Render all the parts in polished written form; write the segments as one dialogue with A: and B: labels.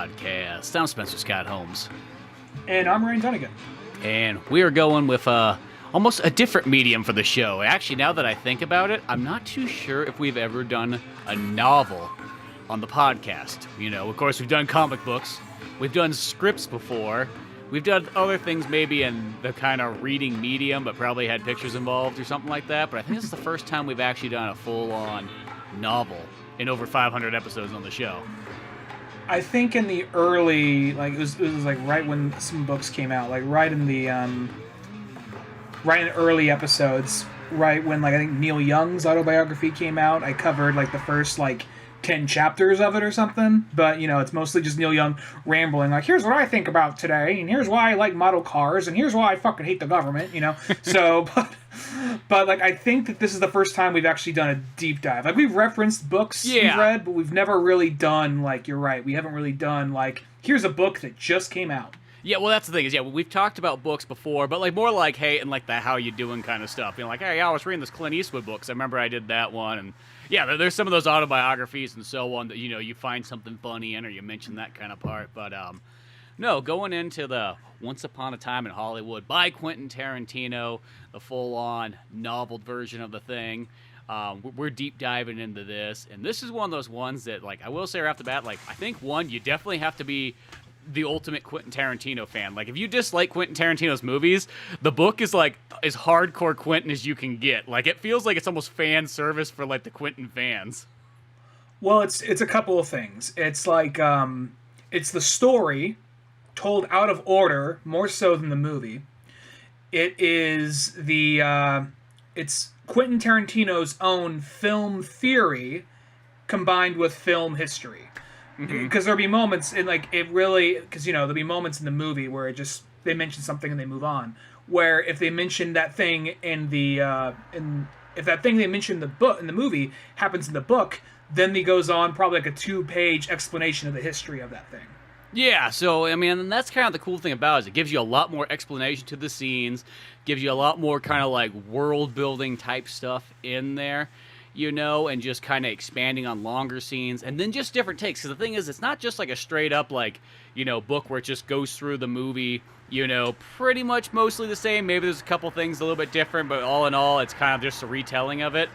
A: Podcast. I'm Spencer Scott Holmes.
B: And I'm Ryan Dunnigan.
A: And we are going with almost a different medium for the show. Actually, now that I think about it, I'm not too sure if we've ever done a novel on the podcast. You know, of course, we've done comic books. We've done scripts before. We've done other things maybe in the kind of reading medium, but probably had pictures involved or something like that. But I think this is the first time we've actually done a full-on novel in over 500 episodes on the show.
B: I think in the early, it was like right when some books came out, like right in early episodes, right when I think Neil Young's autobiography came out, I covered the first 10 chapters of it or something, but it's mostly just Neil Young rambling here's what I think about today, and here's why I like model cars, and here's why I fucking hate the government, so but I think that this is the first time we've actually done a deep dive. We've referenced books we've read, but we've never really done you're right, we haven't really done here's a book that just came out.
A: Yeah, well, that's the thing is, we've talked about books before, but more hey, and the how you doing kind of stuff. Hey, I was reading this Clint Eastwood book, so I remember I did that one, and yeah, there's some of those autobiographies and so on that, you find something funny in, or you mention that kind of part, but, no, going into the Once Upon a Time in Hollywood by Quentin Tarantino, the full-on noveled version of the thing, we're deep diving into this, and this is one of those ones that, I will say right off the bat, I think, one, you definitely have to be the ultimate Quentin Tarantino fan. If you dislike Quentin Tarantino's movies, the book is as hardcore Quentin as you can get. It feels like it's almost fan service for the Quentin fans.
B: Well, it's a couple of things. It's it's the story told out of order more so than the movie. It is it's Quentin Tarantino's own film theory combined with film history. Because there'll be moments in there'll be moments in the movie where they mention something and they move on. Where if they mention that thing if that thing they mentioned in the movie happens in the book, then he goes on probably a 2-page explanation of the history of that thing.
A: Yeah, so, and that's kind of the cool thing about it, is it gives you a lot more explanation to the scenes, gives you a lot more kind of world-building type stuff in there, and just kind of expanding on longer scenes, and then just different takes, because the thing is, it's not just a straight-up, book where it just goes through the movie, pretty much mostly the same. Maybe there's a couple things a little bit different, but all in all, it's kind of just a retelling of it.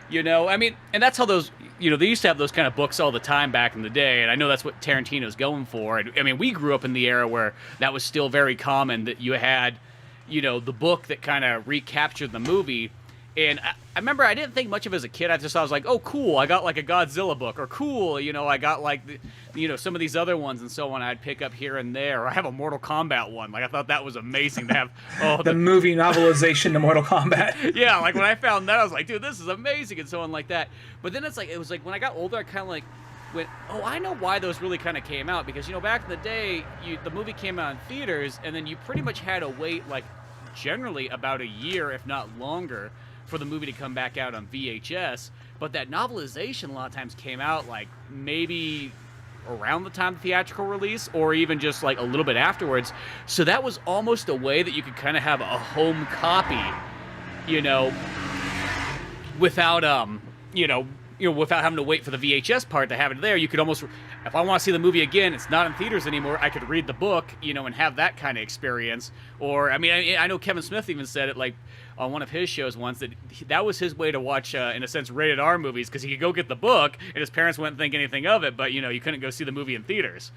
A: And that's how those, they used to have those kind of books all the time back in the day, and I know that's what Tarantino's going for. And, we grew up in the era where that was still very common, that you had, the book that kind of recaptured the movie. And I remember I didn't think much of it as a kid. I was like, oh, cool, I got a Godzilla book, or cool, I got some of these other ones and so on I'd pick up here and there. Or I have a Mortal Kombat one. I thought that was amazing to have.
B: The movie novelization to Mortal Kombat.
A: Yeah, when I found that, I was like, dude, this is amazing, and so on like that. But then it was when I got older, I kind of went, oh, I know why those really kind of came out. Because, back in the day, the movie came out in theaters, and then you pretty much had to wait, generally about a year, if not longer, for the movie to come back out on VHS, but that novelization a lot of times came out maybe around the time of the theatrical release, or even just a little bit afterwards. So that was almost a way that you could kind of have a home copy, without without having to wait for the VHS part to have it there. You could almost, if I want to see the movie again, it's not in theaters anymore, I could read the book, and have that kind of experience. Or, I know Kevin Smith even said it, on one of his shows once, that was his way to watch, in a sense, rated R movies, because he could go get the book, and his parents wouldn't think anything of it, but, you couldn't go see the movie in theaters.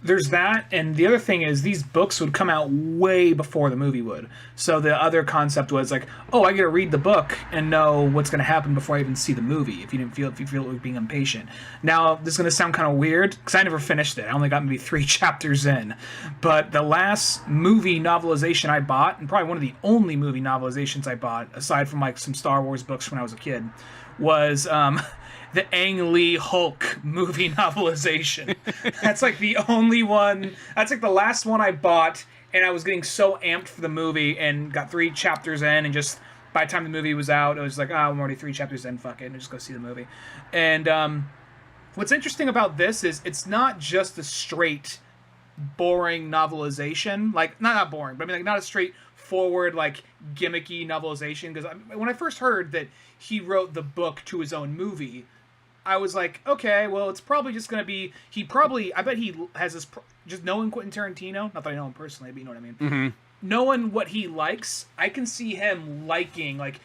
B: There's that, and the other thing is these books would come out way before the movie would. So the other concept was oh, I get to read the book and know what's going to happen before I even see the movie. If you feel like being impatient. Now this is going to sound kind of weird because I never finished it. I only got maybe 3 chapters in. But the last movie novelization I bought, and probably one of the only movie novelizations I bought, aside from some Star Wars books when I was a kid, was the Ang Lee Hulk movie novelization. That's the only one. That's the last one I bought, and I was getting so amped for the movie and got 3 chapters in, and just by the time the movie was out, it was I'm already 3 chapters in, fuck it, and just go see the movie. And what's interesting about this is it's not just a straight boring novelization. Not boring, but not a straightforward, gimmicky novelization. Because when I first heard that he wrote the book to his own movie, I was like, okay, well, it's probably just going to be... I bet he has this... Just knowing Quentin Tarantino, not that I know him personally, but you know what I mean?
A: Mm-hmm.
B: Knowing what he likes, I can see him liking, like,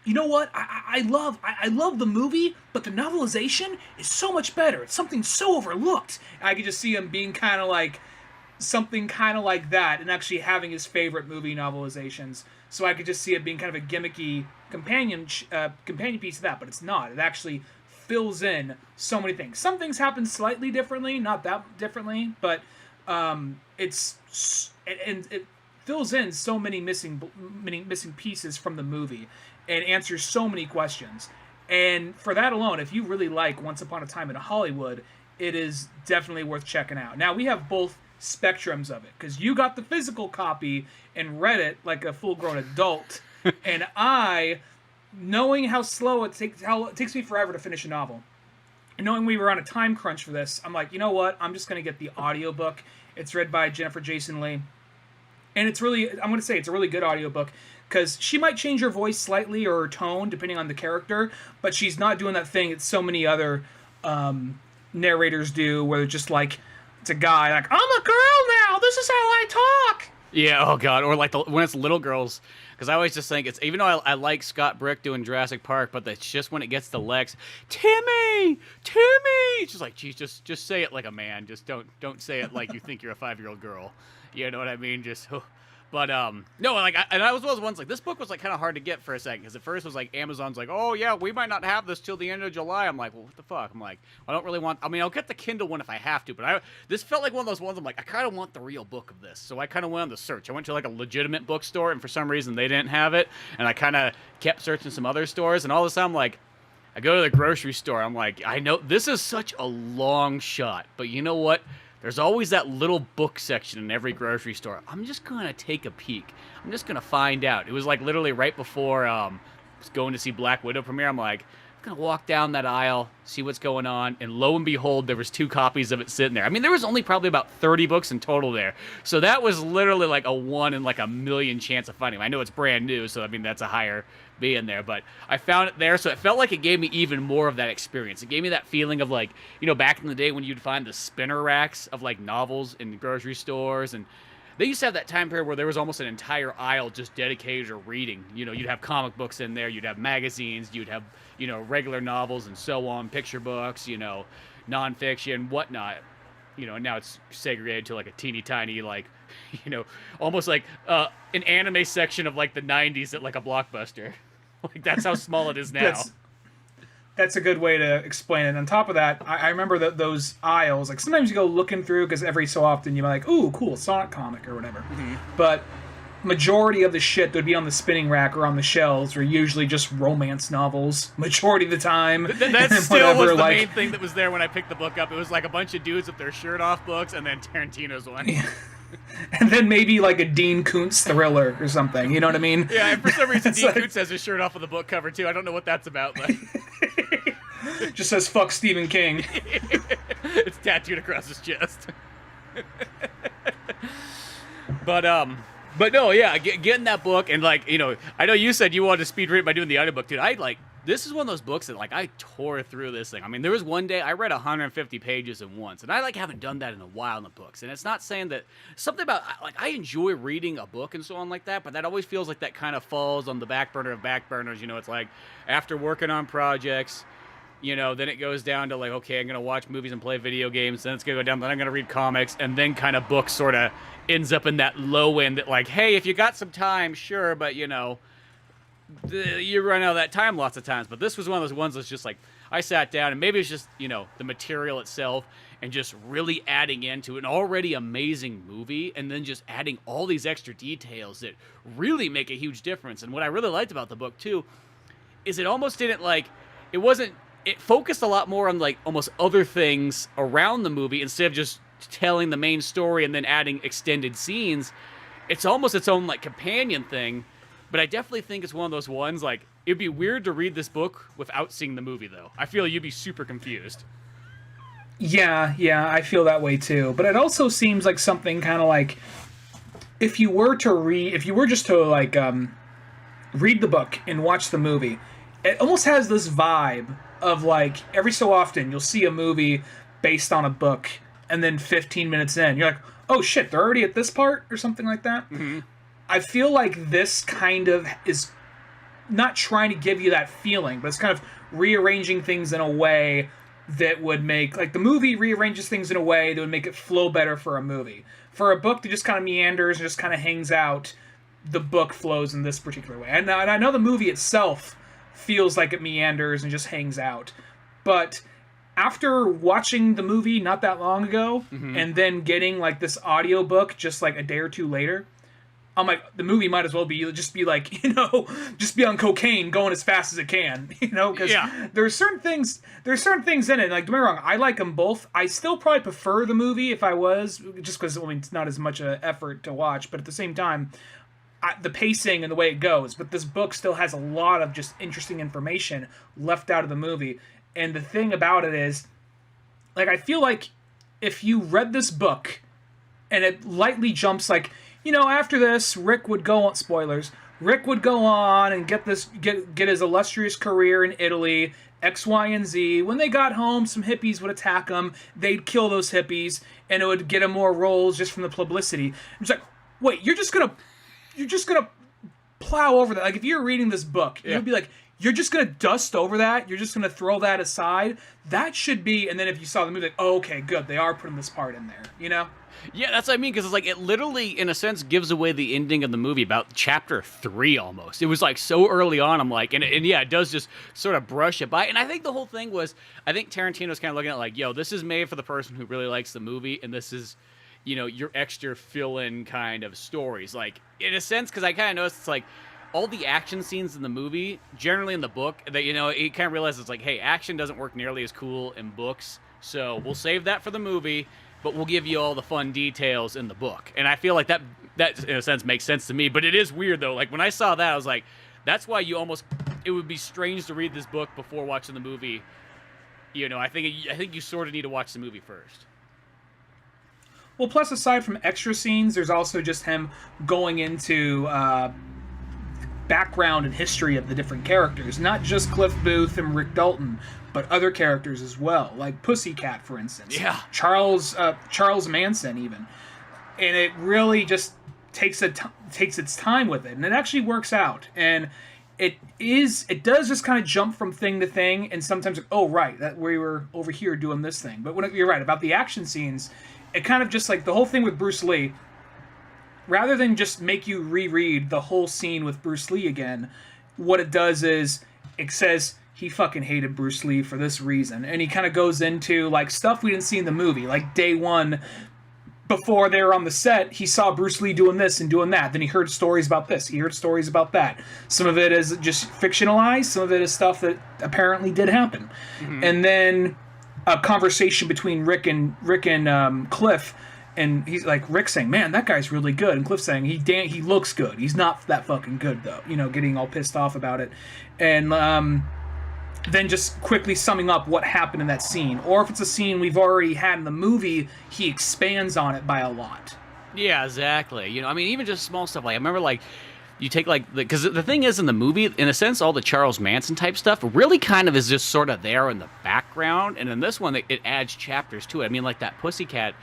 B: you know what? I love the movie, but the novelization is so much better. It's something so overlooked. I could just see him being kind of like... something kind of like that, and actually having his favorite movie novelizations. So I could just see it being kind of a gimmicky companion piece of that, but it's not. It actually fills in so many things. Some things happen slightly differently, not that differently, but it fills in so many missing pieces from the movie and answers so many questions. And for that alone, if you really like Once Upon a Time in Hollywood, it is definitely worth checking out. Now, we have both spectrums of it, because you got the physical copy and read it like a full-grown adult, and I, knowing how it takes me forever to finish a novel, and knowing we were on a time crunch for this, I'm like, you know what, I'm just going to get the audiobook. It's read by Jennifer Jason Leigh, and it's really, I'm going to say it's a really good audiobook, because she might change her voice slightly or her tone depending on the character, but she's not doing that thing that so many other narrators do, where they're just like, it's a guy like, I'm a girl now, this is how I talk.
A: Yeah, oh god, or like when it's little girls, because I always just think it's, even though I like Scott Brick doing Jurassic Park, but it's just when it gets to Lex, Timmy, it's just like, geez, just say it like a man, just don't say it like you think you're a 5-year-old girl, you know what I mean? Just, but no, like, I was one of those ones, like, this book was like kind of hard to get for a second, because at first it was like Amazon's like, oh yeah, we might not have this till the end of July. I'm like, well, what the fuck? I'm like, I don't really want, I mean, I'll get the Kindle one if I have to, but this felt like one of those ones I'm like, I kind of want the real book of this, so I kind of went on the search. I went to like a legitimate bookstore, and for some reason they didn't have it, and I kind of kept searching some other stores, and all of a sudden I'm like, I go to the grocery store, I'm like, I know this is such a long shot, but you know what? There's always that little book section in every grocery store. I'm just going to take a peek. I'm just going to find out. It was like literally right before I was going to see Black Widow premiere. I'm like, I'm going to walk down that aisle, see what's going on. And lo and behold, there was 2 copies of it sitting there. I mean, there was only probably about 30 books in total there. So that was literally like a 1 in like a million chance of finding them. I know it's brand new, so I mean, that's a higher being there, but I found it there, so it felt like it gave me even more of that experience. It gave me that feeling of like, you know, back in the day when you'd find the spinner racks of like novels in grocery stores, and they used to have that time period where there was almost an entire aisle just dedicated to reading. You know, you'd have comic books in there, you'd have magazines, you'd have, you know, regular novels and so on, picture books, you know, nonfiction, whatnot. You know, and now it's segregated to like a teeny tiny, like, you know, almost like an anime section of like the 90s at like a Blockbuster. Like, that's how small it is now.
B: That's a good way to explain it. On top of that, I remember those aisles, like sometimes you go looking through because every so often you're like, ooh, cool, Sonic comic or whatever. Mm-hmm. But majority of the shit that would be on the spinning rack or on the shelves were usually just romance novels. Majority of the time.
A: That still was the main thing that was there when I picked the book up. It was like a bunch of dudes with their shirt off books, and then Tarantino's one.
B: Yeah. And then maybe like a Dean Koontz thriller or something. You know what I mean?
A: Yeah, and for some reason Dean Koontz has his shirt off of the book cover too. I don't know what that's about, but
B: just says "fuck Stephen King."
A: It's tattooed across his chest. But no, yeah, getting that book, and like, you know, I know you said you wanted to speed read by doing the audiobook, dude. This is one of those books that, like, I tore through this thing. I mean, there was one day I read 150 pages in once, and I, like, haven't done that in a while in the books. And it's not saying that something about, like, I enjoy reading a book and so on like that, but that always feels like that kind of falls on the back burner of back burners. You know, it's like after working on projects, you know, then it goes down to like, okay, I'm going to watch movies and play video games, then it's going to go down, then I'm going to read comics, and then kind of books sort of ends up in that low end that, like, hey, if you got some time, sure, but, you know, you run out of that time lots of times. But this was one of those ones that's just like, I sat down, and maybe it's just, you know, the material itself and just really adding into an already amazing movie, and then just adding all these extra details that really make a huge difference. And what I really liked about the book too is it almost didn't, like, it focused a lot more on like almost other things around the movie instead of just telling the main story and then adding extended scenes. It's almost its own like companion thing. But I definitely think it's one of those ones, like, it'd be weird to read this book without seeing the movie, though. I feel you'd be super confused.
B: Yeah, I feel that way, too. But it also seems like something kind of like, if you were just to, like, read the book and watch the movie, it almost has this vibe of like every so often you'll see a movie based on a book, and then 15 minutes in you're like, oh shit, they're already at this part or something like that. I feel like this kind of is not trying to give you that feeling, but it's kind of rearranging things in a way that would make, like, the movie rearranges things in a way that would make it flow better for a movie. For a book that just kind of meanders and just kind of hangs out, the book flows in this particular way. And I know the movie itself feels like it meanders and just hangs out, but after watching the movie not that long ago, and then getting like this audiobook just like a day or two later, I'm like, the movie might as well be just be like, just be on cocaine going as fast as it can, because there's certain things in it. Like, don't get me wrong, I like them both. I still probably prefer the movie if I was, just because, I mean, it's not as much an effort to watch, but at the same time, the pacing and the way it goes. But this book still has a lot of just interesting information left out of the movie. And the thing about it is, like, I feel like if you read this book and it lightly jumps, like, after this, Rick would go on, spoilers, Rick would go on and get his illustrious career in Italy, X, Y, and Z. When they got home, some hippies would attack him. They'd kill those hippies, and it would get him more roles just from the publicity. It's like, wait, you're just gonna plow over that. Like, if you're reading this book, you'd be like, you're just gonna dust over that. You're just gonna throw that aside. That should be. And then if you saw the movie, like, oh, okay, good, they are putting this part in there.
A: Yeah, that's what I mean, because it's like, it literally, in a sense, gives away the ending of the movie about chapter 3 almost. It was like so early on, I'm like, and yeah, it does just sort of brush it by. And I think the whole thing was, I think Tarantino's kind of looking at like, yo, this is made for the person who really likes the movie, and this is, your extra fill-in kind of stories. Like, in a sense, because I kind of noticed it's like, all the action scenes in the movie, generally in the book, that, it kind of realizes it's like, hey, action doesn't work nearly as cool in books, so we'll save that for the movie, but we'll give you all the fun details in the book. And I feel like that in a sense makes sense to me, but it is weird though. Like, when I saw that, I was like, that's why it would be strange to read this book before watching the movie. I think you sort of need to watch the movie first.
B: Well, plus, aside from extra scenes, there's also just him going into background and history of the different characters. Not just Cliff Booth and Rick Dalton, but other characters as well, like Pussycat, for instance.
A: Yeah.
B: Charles Manson, even. And it really just takes its time with it, and it actually works out. And it does just kind of jump from thing to thing, and sometimes, like, oh, right, that we were over here doing this thing. But when you're right about the action scenes, it kind of just, like, the whole thing with Bruce Lee, rather than just make you reread the whole scene with Bruce Lee again, what it does is it says he fucking hated Bruce Lee for this reason. And he kind of goes into, like, stuff we didn't see in the movie. Like, day one, before they were on the set, he saw Bruce Lee doing this and doing that. Then he heard stories about this. He heard stories about that. Some of it is just fictionalized. Some of it is stuff that apparently did happen. And then a conversation between Rick and Cliff. And he's like, Rick saying, man, that guy's really good. And Cliff saying, he looks good. He's not that fucking good, though. Getting all pissed off about it. And then just quickly summing up what happened in that scene. Or if it's a scene we've already had in the movie, he expands on it by a lot.
A: Yeah, exactly. I mean, even just small stuff. Like, I remember, like, you take, like, because the thing is, in the movie, in a sense, all the Charles Manson type stuff really kind of is just sort of there in the background. And in this one, it adds chapters to it. I mean, like, that Pussycat,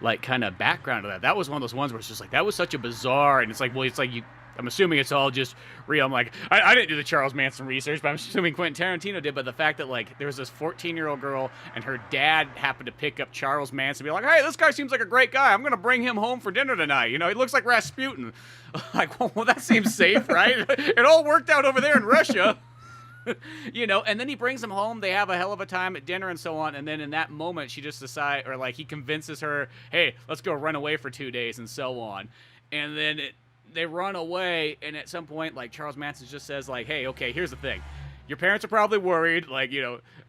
A: like, kind of background of that. That was one of those ones where it's just like, that was such a bizarre, and it's like, well, it's like I'm assuming it's all just real. I'm like, I didn't do the Charles Manson research, but I'm assuming Quentin Tarantino did. But the fact that, like, there was this 14-year-old girl and her dad happened to pick up Charles Manson and be like, hey, this guy seems like a great guy. I'm going to bring him home for dinner tonight. He looks like Rasputin. Like, well, that seems safe, right? It all worked out over there in Russia. And then he brings him home. They have a hell of a time at dinner and so on. And then in that moment, she just decides, or like he convinces her, hey, let's go run away for 2 days and so on. And then they run away. And at some point, like, Charles Manson just says, like, hey, okay, here's the thing. Your parents are probably worried. Like,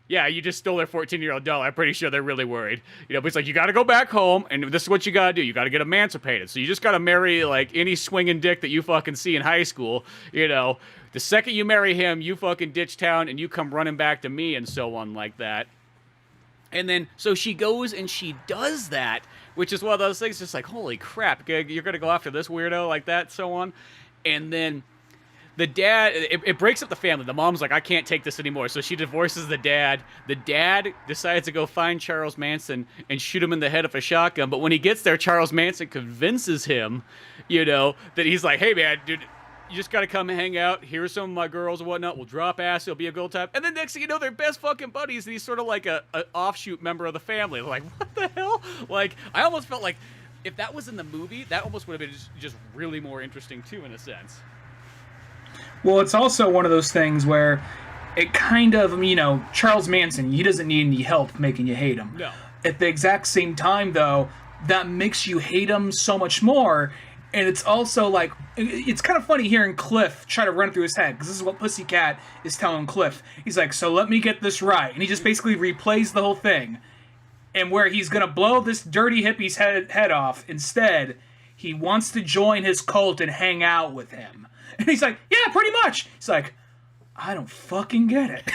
A: yeah, you just stole their 14-year-old doll. I'm pretty sure they're really worried. But it's like, you got to go back home, and this is what you got to do. You got to get emancipated. So you just got to marry, like, any swinging dick that you fucking see in high school. The second you marry him, you fucking ditch town, and you come running back to me, and so on like that. And then, so she goes and she does that, which is one of those things just like, holy crap, you're going to go after this weirdo like that, so on. And then the dad, it breaks up the family. The mom's like, I can't take this anymore, so she divorces the dad. The dad decides to go find Charles Manson and shoot him in the head with a shotgun. But when he gets there, Charles Manson convinces him, that he's like, hey man, dude, you just gotta come and hang out. Here's some of my girls and whatnot. We'll drop ass. It'll be a good time. And then next thing you know, they're best fucking buddies. And he's sort of like a offshoot member of the family. Like, what the hell? Like, I almost felt like if that was in the movie, that almost would have been just really more interesting too, in a sense.
B: Well, it's also one of those things where it kind of, Charles Manson, he doesn't need any help making you hate him.
A: No.
B: At the exact same time, though, that makes you hate him so much more. And it's also like, it's kind of funny hearing Cliff try to run through his head, because this is what Pussycat is telling Cliff. He's like, so let me get this right. And he just basically replays the whole thing. And where he's going to blow this dirty hippie's head off, instead, he wants to join his cult and hang out with him. And he's like, yeah, pretty much. He's like, I don't fucking get it.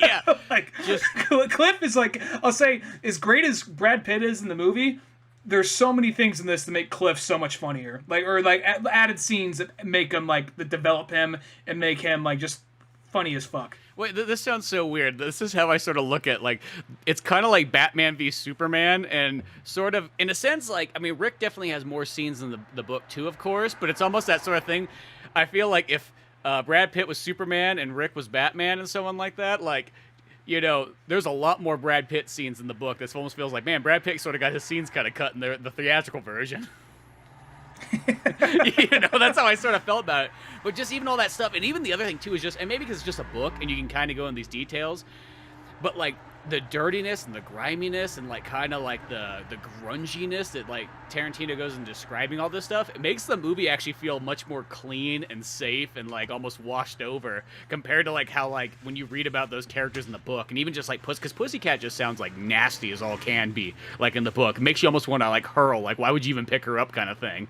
A: Yeah.
B: Like, Cliff is like, I'll say, as great as Brad Pitt is in the movie, there's so many things in this that make Cliff so much funnier. Or added scenes that make him, that develop him and make him, just funny as fuck.
A: Wait, this sounds so weird. This is how I sort of look at, it's kind of like Batman v Superman, and sort of, in a sense, Rick definitely has more scenes in the book too, of course, but it's almost that sort of thing. I feel like if Brad Pitt was Superman and Rick was Batman and so on like that, there's a lot more Brad Pitt scenes in the book. This almost feels like, man, Brad Pitt sort of got his scenes kind of cut in the theatrical version. That's how I sort of felt about it. But just even all that stuff, and even the other thing too is just, and maybe because it's just a book and you can kind of go in these details, but the dirtiness and the griminess and kind of the grunginess that Tarantino goes in describing all this stuff, it makes the movie actually feel much more clean and safe and almost washed over compared to how when you read about those characters in the book, and even just because Pussycat just sounds nasty as all can be in the book. It makes you almost want to hurl, why would you even pick her up kind of thing.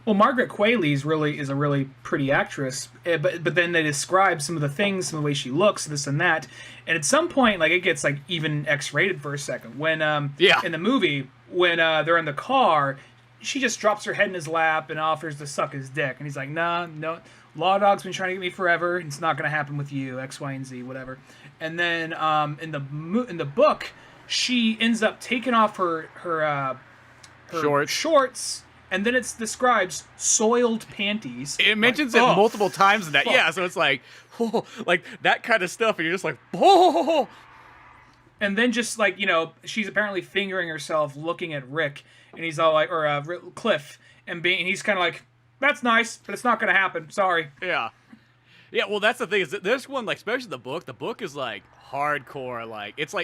B: Well, Margaret Qualley is a really pretty actress, but then they describe some of the things, some of the way she looks, this and that, and at some point, it gets even X-rated for a second. When in the movie, when they're in the car, she just drops her head in his lap and offers to suck his dick, and he's like, nah, no, Law Dog's been trying to get me forever. It's not gonna happen with you, X, Y, and Z, whatever. And then in the book, she ends up taking off her shorts. And then it describes soiled panties.
A: It mentions it multiple times in that. Fuck. Yeah, so it's that kind of stuff, and you're just like, oh.
B: And then just she's apparently fingering herself, looking at Rick, and he's all Cliff, and he's kind of like, that's nice, but it's not going to happen. Sorry.
A: Yeah. Yeah, well, that's the thing, is that this one, especially the book is hardcore, it's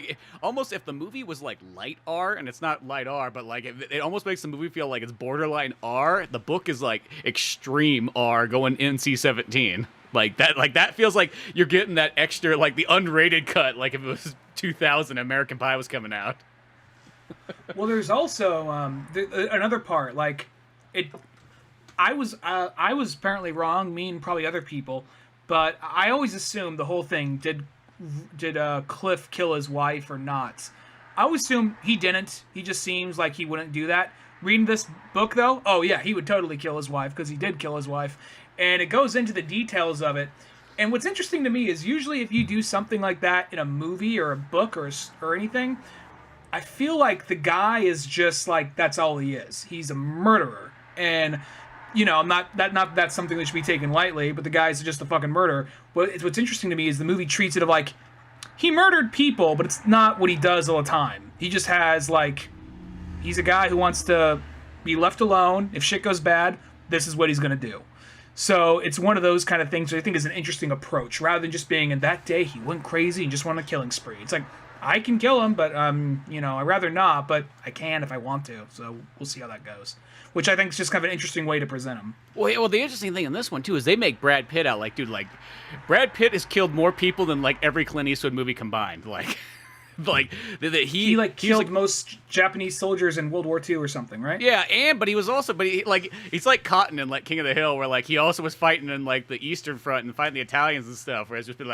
A: almost if the movie was light R, and it's not light R, but it almost makes the movie feel like it's borderline R. The book is extreme R, going NC-17. That feels like you're getting that extra, the unrated cut, if it was 2000 American Pie was coming out.
B: Well, there's also another part, I was apparently wrong, me and probably other people, but I always assumed the whole thing, did Cliff kill his wife or not? I always assumed he didn't. He just seems like he wouldn't do that. Reading this book, though, oh yeah, he would totally kill his wife, because he did kill his wife. And it goes into the details of it. And what's interesting to me is usually if you do something like that in a movie or a book or anything, I feel like the guy is just that's all he is. He's a murderer. And that's something that should be taken lightly, but the guy's just a fucking murderer. What's interesting to me is the movie treats it he murdered people, but it's not what he does all the time. He just has, he's a guy who wants to be left alone. If shit goes bad, this is what he's going to do. So it's one of those kind of things that I think is an interesting approach, rather than just being, in that day, he went crazy and just went on a killing spree. It's I can kill him, but, I'd rather not, but I can if I want to. So we'll see how that goes. Which I think is just kind of an interesting way to present him.
A: Well, the interesting thing in this one, too, is they make Brad Pitt out Brad Pitt has killed more people than, every Clint Eastwood movie combined.
B: He killed most Japanese soldiers in World War II or something, right?
A: Yeah, but he was also, he's like Cotton in, King of the Hill, where, he also was fighting in, the Eastern Front and fighting the Italians and stuff, where it's just been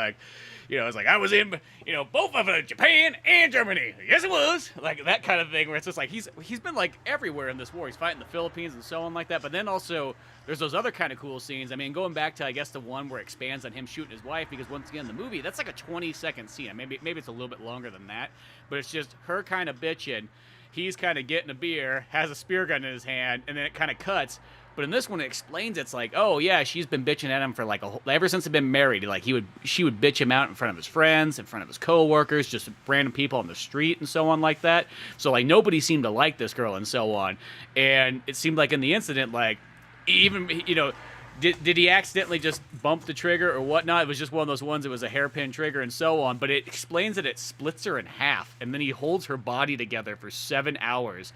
A: It's like I was in, both of Japan and Germany. Yes, it was like that kind of thing where it's just like he's been like everywhere in this war. He's fighting the Philippines and so on like that. But then also there's those other kind of cool scenes. I mean, going back to I guess the one where it expands on him shooting his wife, because once again the movie that's like a 20-second scene. Maybe it's a little bit longer than that, but it's just her kind of bitching. He's kind of getting a beer, has a spear gun in his hand, and then it kind of cuts. But in this one, it explains it's like, oh yeah, she's been bitching at him for like ever since they've been married. Like she would bitch him out in front of his friends, in front of his coworkers, just random people on the street and so on like that. So like nobody seemed to like this girl and so on. And it seemed like in the incident, like even did he accidentally just bump the trigger or whatnot? It was just one of those ones. It was a hairpin trigger and so on. But it explains that it splits her in half, and then he holds her body together for 7 hours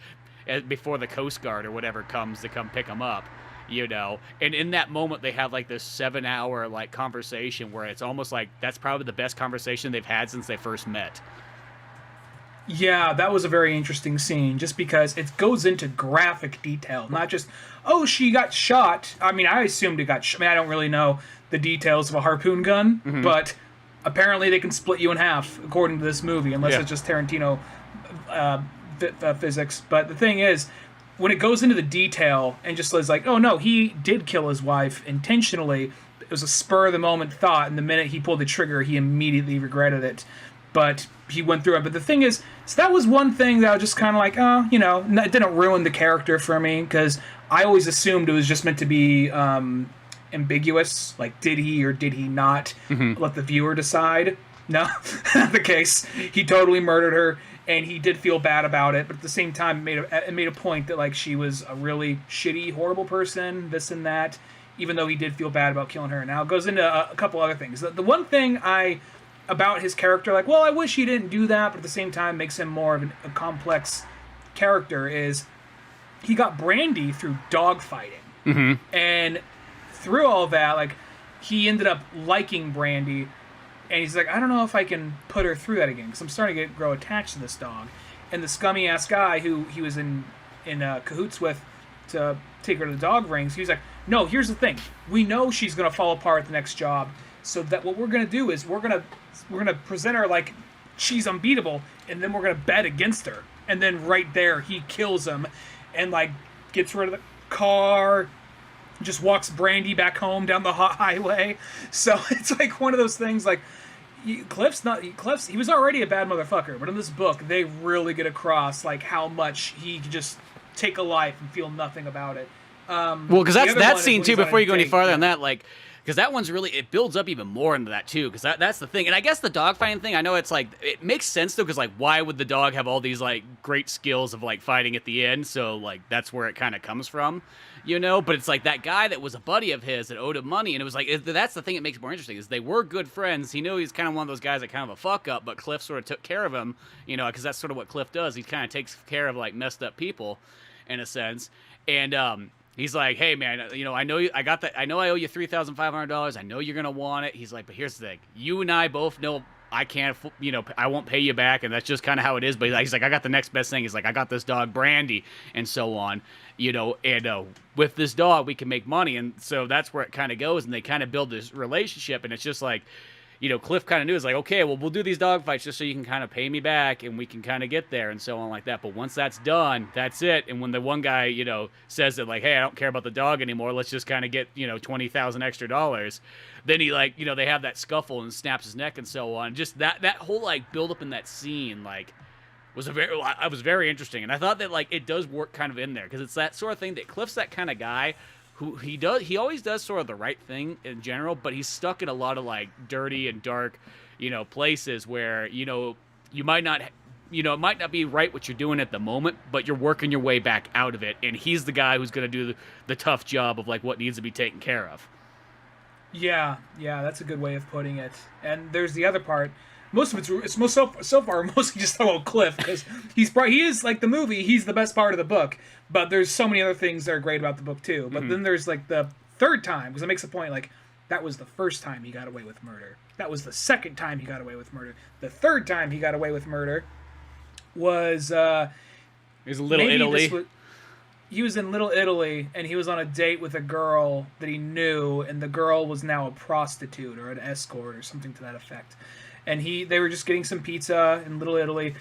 A: before the Coast Guard or whatever comes to come pick him up, and in that moment they have like this 7-hour like conversation where it's almost like that's probably the best conversation they've had since they first met.
B: Yeah, that was a very interesting scene just because it goes into graphic detail, not just, oh, she got shot. I mean, I assumed it got shot. I mean, I don't really know the details of a harpoon gun, but apparently they can split you in half according to this movie, unless it's just Tarantino physics. But the thing is, when it goes into the detail and just is like, oh no, he did kill his wife intentionally. It was a spur of the moment thought, and the minute he pulled the trigger, he immediately regretted it. But he went through it. But the thing is, so that was one thing that I was just kind of like, oh, it didn't ruin the character for me, because I always assumed it was just meant to be ambiguous. Like, did he or did he not let the viewer decide? No, not the case. He totally murdered her. And he did feel bad about it, but at the same time, it made a point that like she was a really shitty, horrible person, this and that. Even though he did feel bad about killing her. Now it goes into a couple other things. The one thing about his character, like, well, I wish he didn't do that, but at the same time makes him more of a complex character, is he got Brandy through dogfighting, and through all that, like, he ended up liking Brandy. And he's like, I don't know if I can put her through that again, because I'm starting to grow attached to this dog. And the scummy ass guy who he was in cahoots with to take her to the dog rings, he was like, no, here's the thing. We know she's gonna fall apart at the next job, so that what we're gonna do is we're gonna present her like she's unbeatable, and then we're gonna bet against her. And then right there, he kills him, and like gets rid of the car. Just walks Brandy back home down the highway. So it's like one of those things like Cliff's he was already a bad motherfucker, but in this book they really get across like how much he could just take a life and feel nothing about it.
A: Well, because that's that scene too, before you go any farther on that, like, because that one's really, it builds up even more into that too, because that's the thing. And I guess the dogfighting thing, I know it's like, it makes sense though, because like, why would the dog have all these like great skills of like fighting at the end? So like, that's where it kind of comes from, but it's like that guy that was a buddy of his that owed him money, and it was like, that's the thing that makes it more interesting, is they were good friends. He knew he's kind of one of those guys that kind of a fuck up, but Cliff sort of took care of him, because that's sort of what Cliff does. He kind of takes care of like messed up people in a sense. And he's like, hey man, I know I owe you $3,500. I know you're gonna want it. He's like, but here's the thing, you and I both know I can't, I won't pay you back, and that's just kind of how it is. But he's like, I got the next best thing. He's like, I got this dog Brandy, and so on, and with this dog we can make money, and so that's where it kind of goes, and they kind of build this relationship, and it's just like, Cliff kind of knew, it's like, okay, well, we'll do these dog fights just so you can kind of pay me back, and we can kind of get there, and so on like that. But once that's done, that's it. And when the one guy, says that, like, hey, I don't care about the dog anymore, let's just kind of get, $20,000 extra dollars, then he, like, they have that scuffle and snaps his neck and so on. Just that whole, like, build up in that scene, like, was very interesting. And I thought that, like, it does work kind of in there, because it's that sort of thing that Cliff's that kind of guy who he always does sort of the right thing in general, but he's stuck in a lot of like dirty and dark, places where, you might not, it might not be right what you're doing at the moment, but you're working your way back out of it. And he's the guy who's going to do the tough job of like what needs to be taken care of.
B: Yeah, that's a good way of putting it. And there's the other part. Most of it's so far mostly just about Cliff, because he is like the movie. He's the best part of the book, but there's so many other things that are great about the book too. But then there's like the third time, because it makes a point like that was the first time he got away with murder. That was the second time he got away with murder. The third time he got away with murder was
A: There's a Little Italy.
B: he was in Little Italy, and he was on a date with a girl that he knew, and the girl was now a prostitute or an escort or something to that effect. And they were just getting some pizza in Little Italy,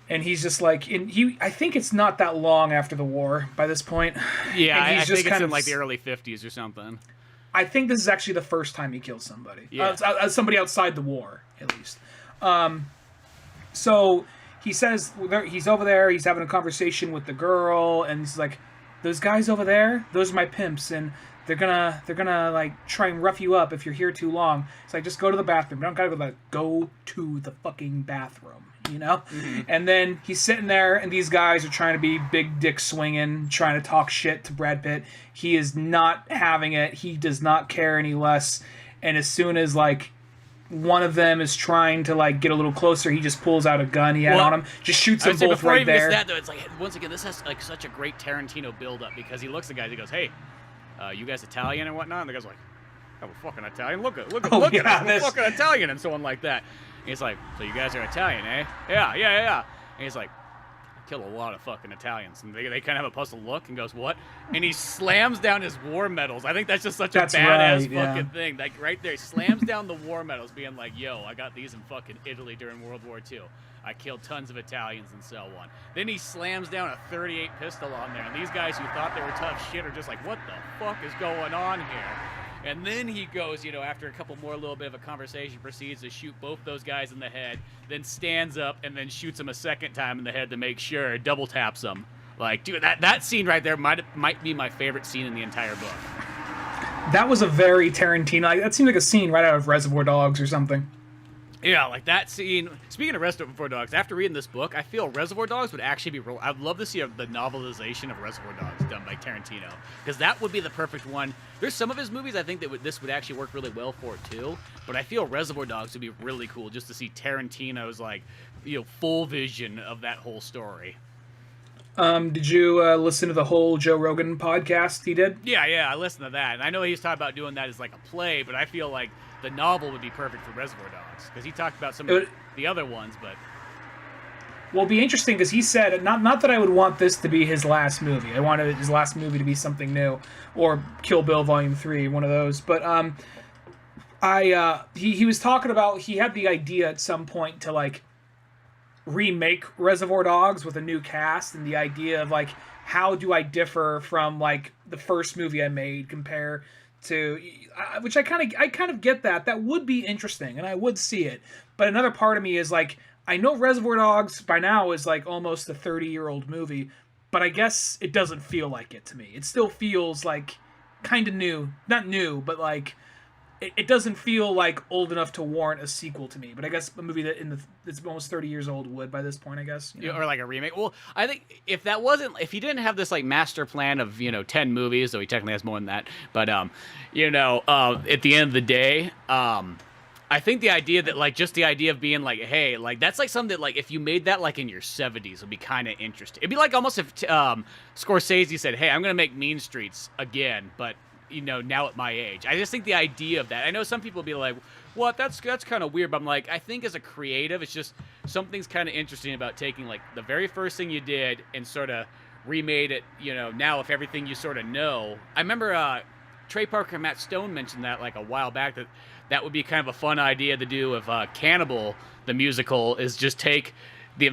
B: and he's just like, I think it's not that long after the war by this point.
A: Yeah,
B: and
A: I think it's in like the early 50s or something.
B: I think this is actually the first time he kills somebody.
A: Yeah.
B: Somebody outside the war, at least. So he says he's over there, he's having a conversation with the girl, and he's like, those guys over there, those are my pimps, and they're gonna like try and rough you up if you're here too long. It's like, just go to the bathroom. You don't gotta go to the fucking bathroom, you know? Mm-hmm. And then he's sitting there, and these guys are trying to be big dick swinging, trying to talk shit to Brad Pitt. He is not having it. He does not care any less. And as soon as like one of them is trying to like get a little closer, he just pulls out a gun he had on him, just shoots them both right there.
A: That, though, it's like, once again, this has like such a great Tarantino build-up, because he looks at the guys, he goes, hey, you guys Italian and whatnot? And the guy's like, oh, we're fucking Italian. Look at us, we're fucking Italian, and so on like that. And he's like, so you guys are Italian, eh? Yeah. And he's like, I kill a lot of fucking Italians. And they kind of have a puzzled look and goes, what? And he slams down his war medals. I think that's just such a badass fucking thing. Like right there, he slams down the war medals, being like, yo, I got these in fucking Italy during World War II. I killed tons of Italians and so on. Then he slams down a .38 pistol on there, and these guys who thought they were tough shit are just like, what the fuck is going on here? And then he goes, after a couple more little bit of a conversation, proceeds to shoot both those guys in the head, then stands up and then shoots them a second time in the head to make sure, double taps them. Like, dude, that scene right there might be my favorite scene in the entire book.
B: That was a very Tarantino. That seemed like a scene right out of Reservoir Dogs or something.
A: Yeah, like that scene. Speaking of Reservoir Dogs, after reading this book, I feel Reservoir Dogs would actually be real. I'd love to see the novelization of Reservoir Dogs done by Tarantino, because that would be the perfect one. There's some of his movies I think that this would actually work really well for it too, but I feel Reservoir Dogs would be really cool just to see Tarantino's like, full vision of that whole story.
B: Did you listen to the whole Joe Rogan podcast he did?
A: Yeah, I listened to that, and I know he's talking about doing that as like a play, but I feel like the novel would be perfect for Reservoir Dogs, because he talked about some of the other ones, but...
B: Well, it'd be interesting, because he said, not that I would want this to be his last movie. I wanted his last movie to be something new, or Kill Bill Volume 3, one of those, but he was talking about, he had the idea at some point to, like, remake Reservoir Dogs with a new cast, and the idea of, like, how do I differ from, like, the first movie I made compare to, which I kind of get that. That would be interesting, and I would see it. But another part of me is like, I know Reservoir Dogs by now is like almost a 30-year-old movie, but I guess it doesn't feel like it to me. It still feels like kind of new. Not new, but like it doesn't feel like old enough to warrant a sequel to me. But I guess a movie that's almost 30 years old would by this point, I guess.
A: Or like a remake. Well, I think if he didn't have this like master plan of 10 movies, though he technically has more than that, but at the end of the day, I think the idea that like just the idea of being like, hey, like that's like something that like if you made that like in your 70s would be kind of interesting. It'd be like almost if Scorsese said, hey, I'm gonna make Mean Streets again, but now at my age. I just think the idea of that, I know some people will be like, what, that's kind of weird, but I'm like, I think as a creative, it's just something's kind of interesting about taking like the very first thing you did and sort of remade it, now with everything you sort of know. I remember Trey Parker and Matt Stone mentioned that like a while back, that would be kind of a fun idea to do if Cannibal, the musical, is just take the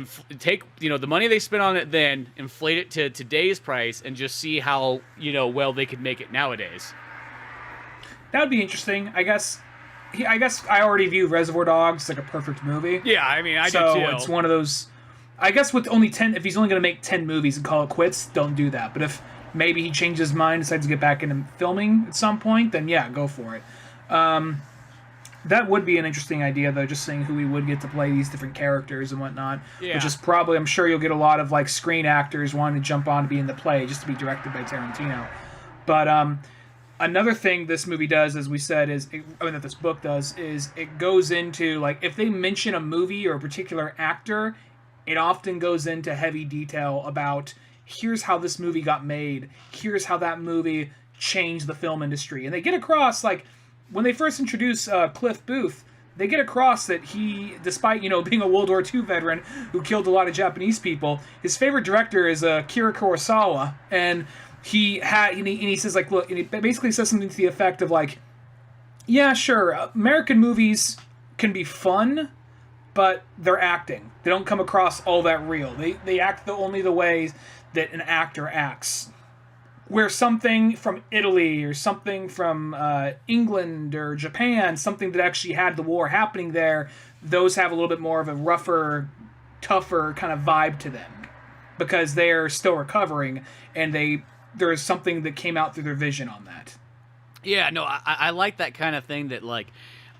A: money they spent on it then, inflate it to today's price, and just see how well they could make it nowadays.
B: That would be interesting. I guess I already view Reservoir Dogs like a perfect movie.
A: Yeah, I mean, I do too.
B: So it's one of those. I guess with only 10, if he's only going to make 10 movies and call it quits, don't do that. But if maybe he changes his mind, decides to get back into filming at some point, then yeah, go for it. That would be an interesting idea, though, just seeing who we would get to play these different characters and whatnot. Yeah. Which is probably, I'm sure you'll get a lot of like screen actors wanting to jump on to be in the play just to be directed by Tarantino. But another thing this movie does, as we said, that this book does, is it goes into, like, if they mention a movie or a particular actor, it often goes into heavy detail about, here's how this movie got made, here's how that movie changed the film industry. And they get across, like, when they first introduce Cliff Booth, they get across that he, despite being a World War II veteran who killed a lot of Japanese people, his favorite director is Akira Kurosawa, and he says like, look, and he basically says something to the effect of like, yeah, sure, American movies can be fun, but they're acting. They don't come across all that real. They act only the way that an actor acts. Where something from Italy or something from England or Japan, something that actually had the war happening there, those have a little bit more of a rougher, tougher kind of vibe to them because they're still recovering, and there's something that came out through their vision on that.
A: Yeah, no, I like that kind of thing that, like,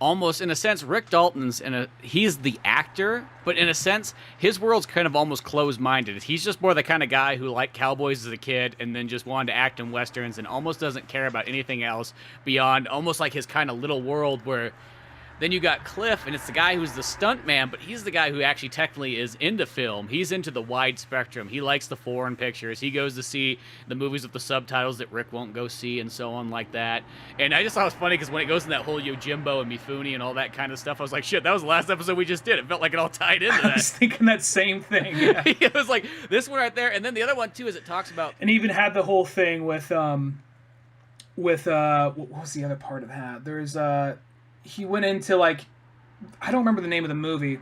A: almost, in a sense, Rick Dalton's, he's the actor, but in a sense, his world's kind of almost closed-minded. He's just more the kind of guy who liked cowboys as a kid and then just wanted to act in westerns and almost doesn't care about anything else beyond almost like his kind of little world where... Then you got Cliff, and it's the guy who's the stunt man, but he's the guy who actually technically is into film. He's into the wide spectrum. He likes the foreign pictures. He goes to see the movies with the subtitles that Rick won't go see and so on like that. And I just thought it was funny because when it goes in that whole Yojimbo and Mifune and all that kind of stuff, I was like, shit, that was the last episode we just did. It felt like it all tied into that.
B: I was thinking that same thing, yeah.
A: It was like this one right there. And then the other one, too, is it talks about...
B: And even had the whole thing with what was the other part of that? There's, he went into, like... I don't remember the name of the movie,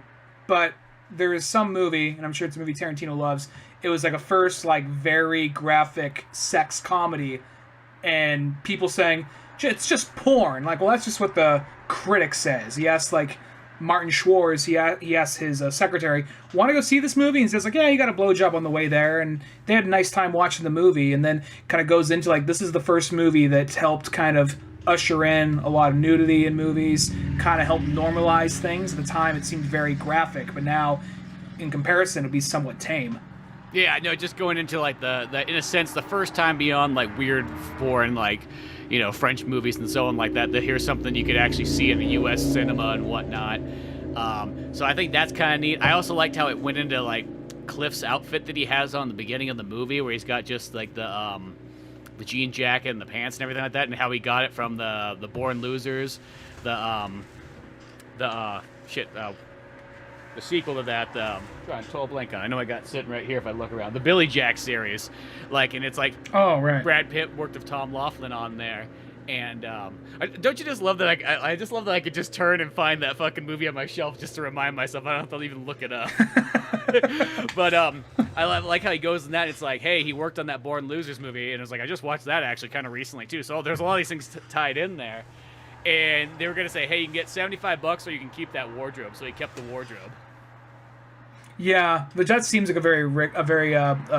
B: but there is some movie, and I'm sure it's a movie Tarantino loves. It was like a first, like, very graphic sex comedy, and people saying, it's just porn. Like, well, that's just what the critic says. He asked, like, Martin Schwartz, he asked his secretary, want to go see this movie? And he says, like, yeah, you got a blowjob on the way there, and they had a nice time watching the movie, and then kind of goes into, like, this is the first movie that helped kind of usher in a lot of nudity in movies, kind of help normalize things. At the time, it seemed very graphic, but now, in comparison, it'd be somewhat tame.
A: Yeah, no, just going into, like, the in a sense, the first time beyond, like, weird foreign, like, French movies and so on like that, that here's something you could actually see in the U.S. cinema and whatnot. So I think that's kind of neat. I also liked how it went into, like, Cliff's outfit that he has on the beginning of the movie, where he's got just, like, the jean jacket and the pants and everything like that, and how he got it from the Born Losers, the sequel to that, trying to total blank on. I know I got it sitting right here if I look around. The Billy Jack series, like, and it's like,
B: oh right,
A: Brad Pitt worked with Tom Laughlin on there, and don't you just love that? I just love that I could just turn and find that fucking movie on my shelf just to remind myself. I don't have to even look it up. But I like how he goes in that. It's like, hey, he worked on that Born Losers movie, and it's like I just watched that actually kind of recently too. So there's a lot of these things tied in there. And they were gonna say, hey, you can get $75 or you can keep that wardrobe. So he kept the wardrobe.
B: Yeah, but that seems like a very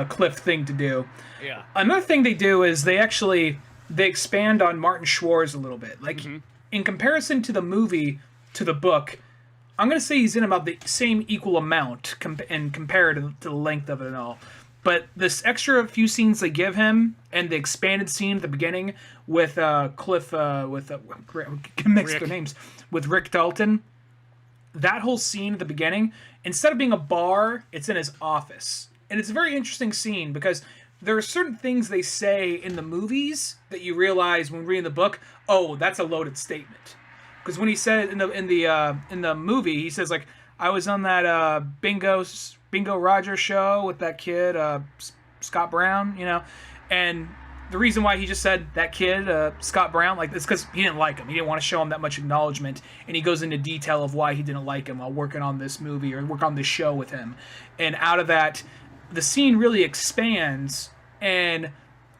B: Cliff thing to do.
A: Yeah.
B: Another thing they do is they expand on Martin Schwartz a little bit. Like, in comparison to the movie, to the book, I'm going to say he's in about the same equal amount and compared to the length of it and all. But this extra few scenes they give him, and the expanded scene at the beginning with Cliff, mix their names, with Rick Dalton, that whole scene at the beginning, instead of being a bar, it's in his office. And it's a very interesting scene because there are certain things they say in the movies that you realize when reading the book, oh, that's a loaded statement. Because when he said in the movie, he says, like, I was on that Bingo Rogers show with that kid, Scott Brown, and the reason why he just said that kid, Scott Brown, like, it's because he didn't like him. He didn't want to show him that much acknowledgement, and he goes into detail of why he didn't like him while working on this movie or work on this show with him. And out of that, the scene really expands, and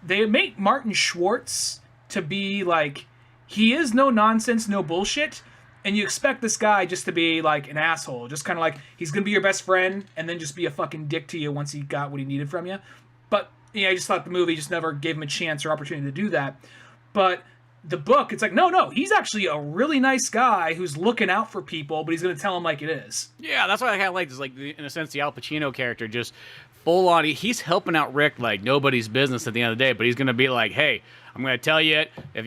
B: they make Martin Schwartz to be, like, he is no nonsense, no bullshit, and you expect this guy just to be, like, an asshole. Just kind of like, he's going to be your best friend, and then just be a fucking dick to you once he got what he needed from you. But, I just thought the movie just never gave him a chance or opportunity to do that. But the book, it's like, no, he's actually a really nice guy who's looking out for people, but he's going to tell them like it is.
A: Yeah, that's what I kind of liked, is, like, in a sense, the Al Pacino character just full on, he's helping out Rick like nobody's business at the end of the day, but he's going to be like, hey, I'm going to tell you, if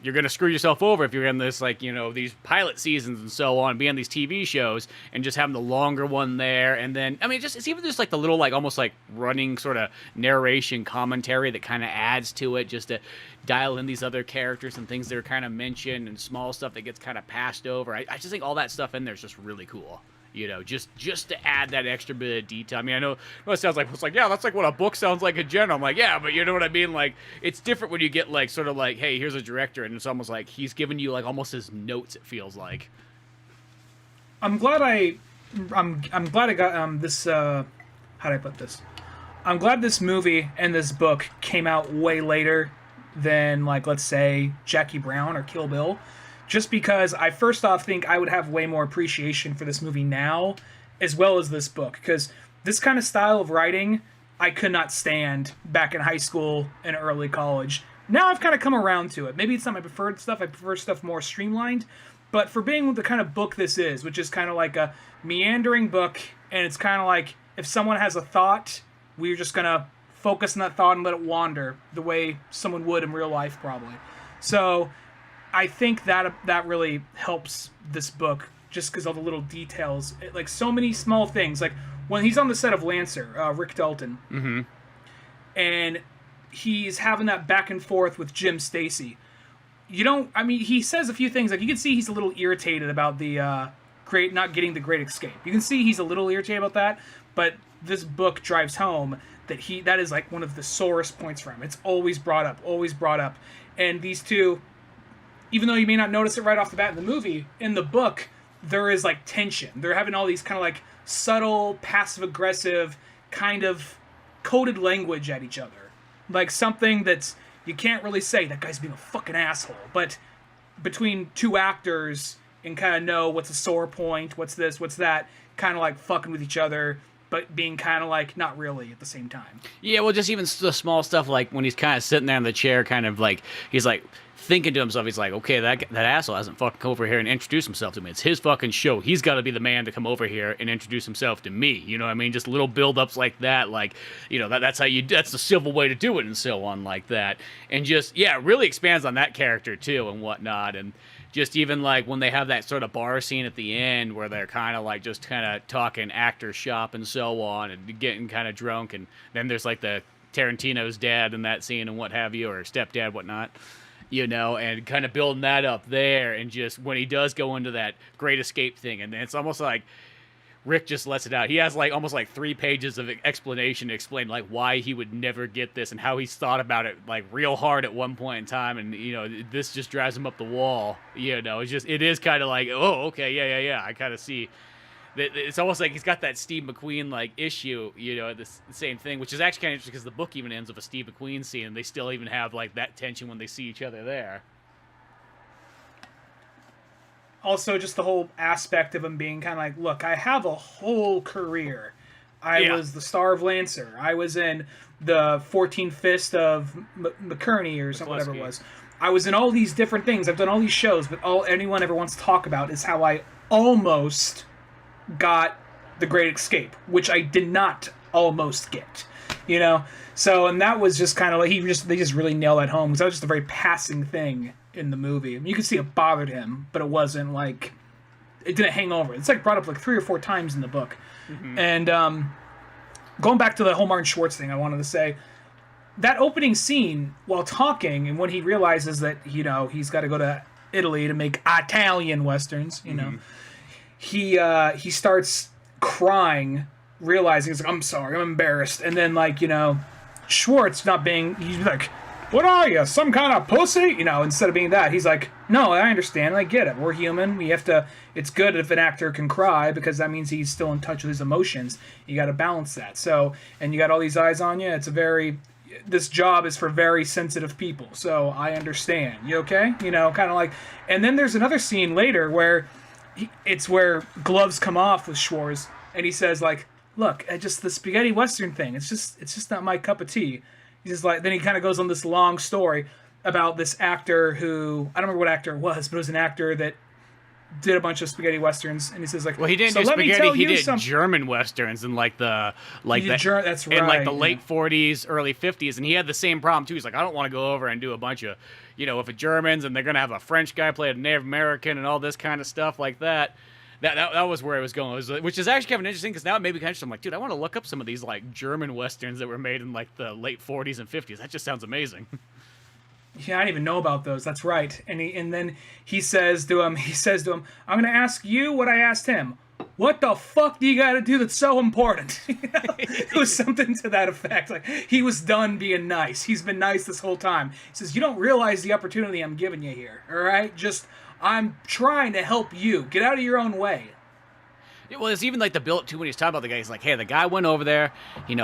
A: you're going to screw yourself over if you're in this, like, you know, these pilot seasons and so on, be on these TV shows, and just having the longer one there. And then, I mean, just it's even just like the little, like, almost like running sort of narration commentary that kind of adds to it, just to dial in these other characters and things that are kind of mentioned, and small stuff that gets kind of passed over. I just think all that stuff in there is just really cool. You know, just to add that extra bit of detail. I mean, I know it sounds like, it's like, yeah, that's like what a book sounds like in general. I'm like, yeah, but you know what I mean? Like, it's different when you get, like, sort of like, hey, here's a director, and it's almost like he's giving you, like, almost his notes, it feels like.
B: I'm glad I got this. How do I put this? I'm glad this movie and this book came out way later than, like, let's say Jackie Brown or Kill Bill. Just because I first off think I would have way more appreciation for this movie now, as well as this book. Because this kind of style of writing, I could not stand back in high school and early college. Now I've kind of come around to it. Maybe it's not my preferred stuff. I prefer stuff more streamlined. But for being the kind of book this is, which is kind of like a meandering book, and it's kind of like if someone has a thought, we're just going to focus on that thought and let it wander the way someone would in real life probably. So I think that really helps this book, just because all the little details, like so many small things. Like when he's on the set of Lancer, Rick Dalton, and he's having that back and forth with Jim Stacy. He says a few things, like you can see he's a little irritated about the not getting the Great Escape. You can see he's a little irritated about that, but this book drives home that is like one of the sorest points for him. It's always brought up, and these two, even though you may not notice it right off the bat in the movie, in the book, there is, like, tension. They're having all these kind of, like, subtle, passive-aggressive, kind of coded language at each other. Like, something that's, you can't really say, that guy's being a fucking asshole. But between two actors, and kind of know what's a sore point, what's this, what's that, kind of, like, fucking with each other, but being kind of, like, not really at the same time.
A: Yeah, well, just even the small stuff, like, when he's kind of sitting there in the chair, kind of, like, he's, like, thinking to himself, he's like, okay, that asshole hasn't fucking come over here and introduced himself to me. It's his fucking show. He's got to be the man to come over here and introduce himself to me. You know what I mean? Just little build-ups like that, like, you know, that's the civil way to do it and so on like that. And just, yeah, it really expands on that character too and whatnot. And just even like when they have that sort of bar scene at the end where they're kind of like just kind of talking actor shop and so on and getting kind of drunk. And then there's like the Tarantino's dad in that scene and what have you, or stepdad, whatnot. You know, and kind of building that up there, and just when he does go into that Great Escape thing, and then it's almost like Rick just lets it out. He has like almost like 3 pages of explanation to explain like why he would never get this and how he's thought about it like real hard at one point in time, and you know, this just drives him up the wall. You know, it is kind of like, oh, okay, yeah, I kind of see. It's almost like he's got that Steve McQueen like issue, you know, the same thing, which is actually kind of interesting because the book even ends with a Steve McQueen scene, and they still even have like that tension when they see each other there.
B: Also, just the whole aspect of him being kind of like, look, I have a whole career. I was the star of Lancer. I was in the 14th Fist of McCurney or something, whatever it was. I was in all these different things. I've done all these shows, but all anyone ever wants to talk about is how I almost got the Great Escape, which I did not almost get, you know. So, and that was just kind of like they just really nailed that home, because that was just a very passing thing in the movie. I mean, you could see it bothered him, but it wasn't like it didn't hang over. It's like brought up like 3 or 4 times in the book. And going back to the whole Martin Schwartz thing, I wanted to say that opening scene while talking, and when he realizes that, you know, he's got to go to Italy to make Italian westerns, you know. He starts crying, realizing he's like, I'm sorry, I'm embarrassed. And then, like, you know, Schwartz he's like, what are you, some kind of pussy? You know, instead of being that, he's like, no, I understand, I get it. We're human. It's good if an actor can cry, because that means he's still in touch with his emotions. You got to balance that. So, and you got all these eyes on you. This job is for very sensitive people. So I understand. You okay? You know, kind of like, and then there's another scene later where it's where gloves come off with Schwartz, and he says like, look, just the spaghetti western thing, it's just not my cup of tea. He's just like, then he kind of goes on this long story about this actor who, I don't remember what actor it was, but it was an actor that did a bunch of spaghetti westerns, and he says like,
A: Well, he didn't
B: so
A: do
B: let me
A: spaghetti.
B: tell
A: He
B: you
A: did
B: some.
A: German westerns in like the
B: That's
A: in like the
B: right.
A: late 40s, early 50s, and he had the same problem too. He's like, I don't want to go over and do a bunch of, with the Germans, and they're gonna have a French guy play a Native American and all this kind of stuff like that. That was where it was going, which is actually kind of interesting because now it made me kind of interested. I'm like, dude, I want to look up some of these like German westerns that were made in like the late 40s and 50s. That just sounds amazing.
B: Yeah, I didn't even know about those. That's right. And then he says to him, I'm going to ask you what I asked him. What the fuck do you got to do that's so important? It was something to that effect. Like, he was done being nice. He's been nice this whole time. He says, you don't realize the opportunity I'm giving you here, all right? I'm trying to help you. Get out of your own way.
A: Well, it's even like the build up too when he's talking about the guy. He's like, hey, the guy went over there. He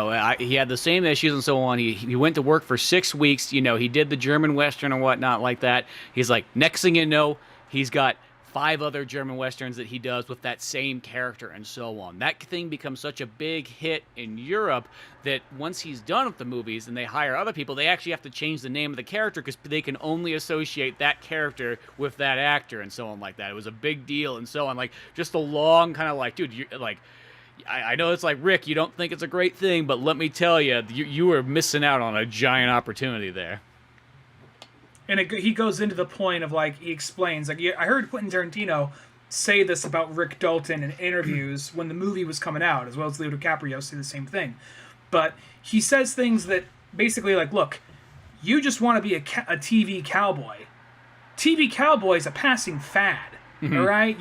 A: had the same issues and so on. He went to work for 6 weeks. He did the German Western and whatnot like that. He's like, next thing you know, he's got 5 other German Westerns that he does with that same character and so on. That thing becomes such a big hit in Europe that once he's done with the movies and they hire other people, they actually have to change the name of the character because they can only associate that character with that actor and so on like that. It was a big deal and so on. Like, just a long kind of like, dude, I know it's like, Rick, you don't think it's a great thing, but let me tell you, you were missing out on a giant opportunity there.
B: And he goes into the point of, like, he explains, like, I heard Quentin Tarantino say this about Rick Dalton in interviews when the movie was coming out, as well as Leo DiCaprio say the same thing. But he says things that basically, like, look, you just want to be a TV cowboy. TV cowboy is a passing fad, all right?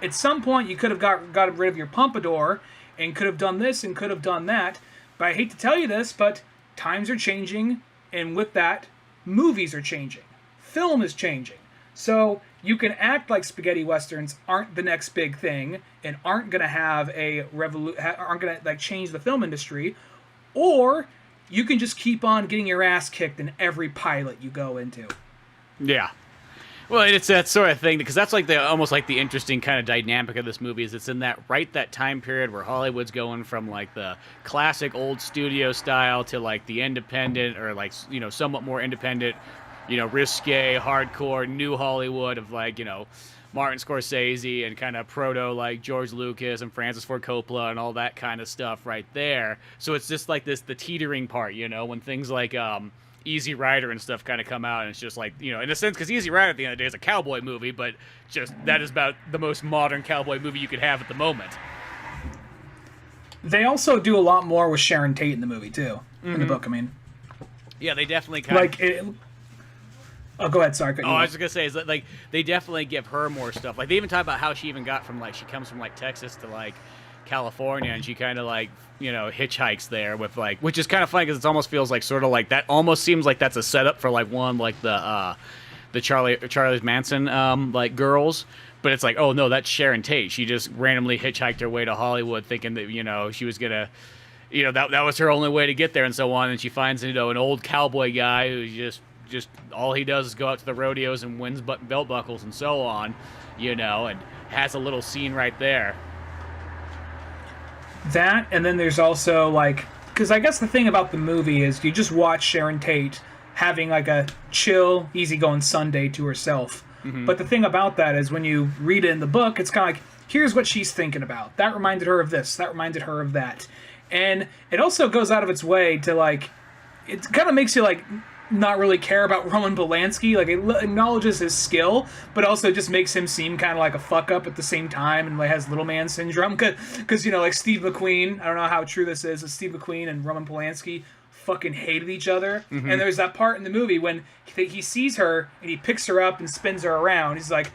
B: At some point, you could have got rid of your pompadour and could have done this and could have done that. But I hate to tell you this, but times are changing, and with that, movies are changing. Film is changing. So you can act like spaghetti westerns aren't the next big thing and aren't going to have aren't going to like change the film industry, or you can just keep on getting your ass kicked in every pilot you go into.
A: Yeah. Well, it's that sort of thing because that's like almost like the interesting kind of dynamic of this movie is it's in that time period where Hollywood's going from like the classic old studio style to like the independent or like somewhat more independent, risque, hardcore, new Hollywood of like Martin Scorsese and kind of proto like George Lucas and Francis Ford Coppola and all that kind of stuff right there. So it's just like the teetering part, when things like Easy Rider and stuff kind of come out, and it's just like, in a sense, because Easy Rider at the end of the day is a cowboy movie, but just that is about the most modern cowboy movie you could have at the moment.
B: They also do a lot more with Sharon Tate in the movie too, in the book. I mean,
A: yeah, they definitely kind of.
B: Oh, go ahead. Sorry.
A: I was just gonna say is that like they definitely give her more stuff. Like they even talk about how she even got from like she comes from like Texas to like California, and she kind of like hitchhikes there with like, which is kind of funny because it almost feels like sort of like that almost seems like that's a setup for like one like the Charlie's Manson like girls, but it's like, oh no, that's Sharon Tate. She just randomly hitchhiked her way to Hollywood thinking that she was gonna that was her only way to get there and so on, and she finds an old cowboy guy who just all he does is go out to the rodeos and wins belt buckles and so on, and has a little scene right there.
B: That, and then there's also, like, because I guess the thing about the movie is you just watch Sharon Tate having, like, a chill, easygoing Sunday to herself. Mm-hmm. But the thing about that is when you read it in the book, it's kind of like, here's what she's thinking about. That reminded her of this. That reminded her of that. And it also goes out of its way to, like, it kind of makes you, like, not really care about Roman Polanski. Like, it acknowledges his skill, but also just makes him seem kind of like a fuck up at the same time, and like has little man syndrome. Because like Steve McQueen, I don't know how true this is, but Steve McQueen and Roman Polanski fucking hated each other. Mm-hmm. And there's that part in the movie when he sees her and he picks her up and spins her around. He's like,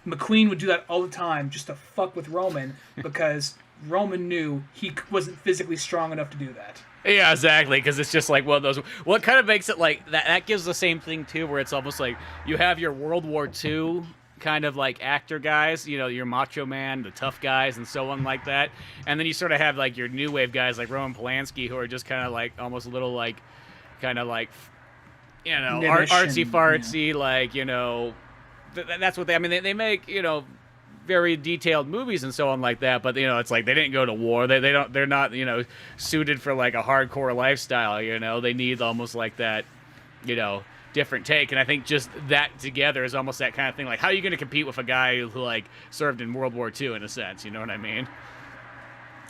B: McQueen would do that all the time just to fuck with Roman because Roman knew he wasn't physically strong enough to do that.
A: Yeah, exactly, because it's just like one of those. What kind of makes it like that? That gives the same thing too, where it's almost like you have your World War II kind of like actor guys, your Macho Man, the tough guys, and so on like that, and then you sort of have like your new wave guys like Roman Polanski, who are just kind of like almost a little like, kind of like, artsy fartsy, like that's what they. I mean, they make very detailed movies and so on like that, but it's like they didn't go to war. They're not suited for like a hardcore lifestyle. They need almost like that different take. And I think just that together is almost that kind of thing. Like, how are you going to compete with a guy who like served in World War II in a sense? You know what I mean?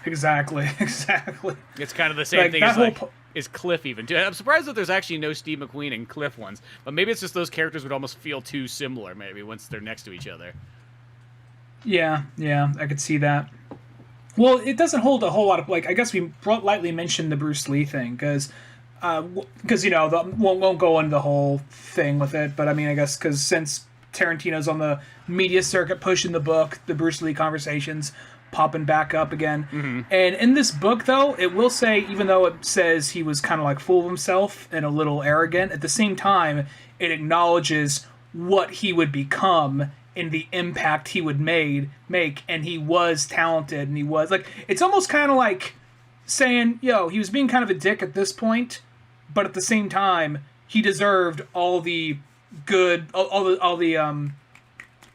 B: Exactly.
A: It's kind of the same thing
B: that
A: as like is Cliff even too. I'm surprised that there's actually no Steve McQueen and Cliff ones, but maybe it's just those characters would almost feel too similar maybe once they're next to each other.
B: Yeah, I could see that. Well, it doesn't hold a whole lot of like. I guess we lightly mentioned the Bruce Lee thing because you know won't go into the whole thing with it. But I mean, I guess because since Tarantino's on the media circuit pushing the book, the Bruce Lee conversations popping back up again. And in this book, though, it will say, even though it says he was kind of like full of himself and a little arrogant, at the same time, it acknowledges what he would become and the impact he would make, and he was talented, and he was like, it's almost kind of like saying, yo, he was being kind of a dick at this point, but at the same time, he deserved all the good, all the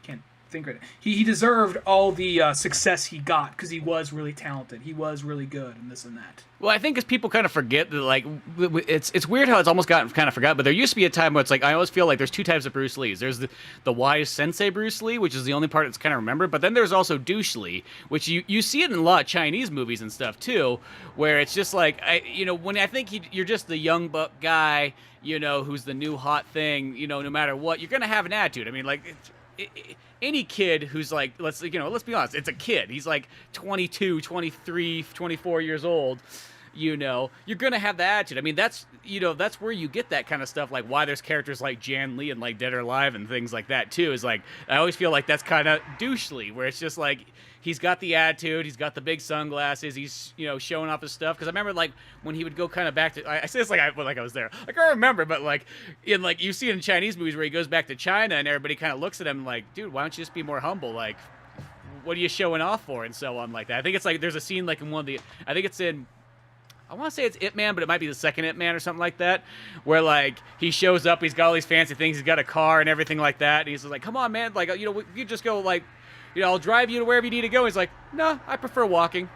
B: can't think right now. He deserved all the success he got because he was really talented. He was really good, and this and that.
A: Well, I think as people kind of forget that, like, it's weird how it's almost gotten kind of forgotten, but there used to be a time where it's like, I always feel like there's two types of Bruce Lees. There's the wise sensei Bruce Lee, which is the only part that's kind of remembered, but then there's also douche Lee, which you see it in a lot of Chinese movies and stuff, too, where it's just like, when I think you're just the young buck guy, who's the new hot thing, no matter what, you're going to have an attitude. I mean, like, any kid who's like, let's be honest, it's a kid. He's like 22, 23, 24 years old. You're going to have the attitude. I mean, that's where you get that kind of stuff, like why there's characters like Jan Lee and like Dead or Alive and things like that, too, is like, I always feel like that's kind of douchely, where it's just like, he's got the attitude, he's got the big sunglasses, he's, showing off his stuff. Because I remember, like, when he would go kind of back to, I say this like I was there. Like, I remember, but like, you see it in Chinese movies where he goes back to China and everybody kind of looks at him like, dude, why don't you just be more humble? Like, what are you showing off for? And so on like that. I think it's like, there's a scene like in I think it's in, I want to say it's Ip Man, but it might be the second Ip Man or something like that, where like he shows up, he's got all these fancy things, he's got a car and everything like that, and he's like, come on, man, like, you just go like, I'll drive you to wherever you need to go. He's like, no, I prefer walking.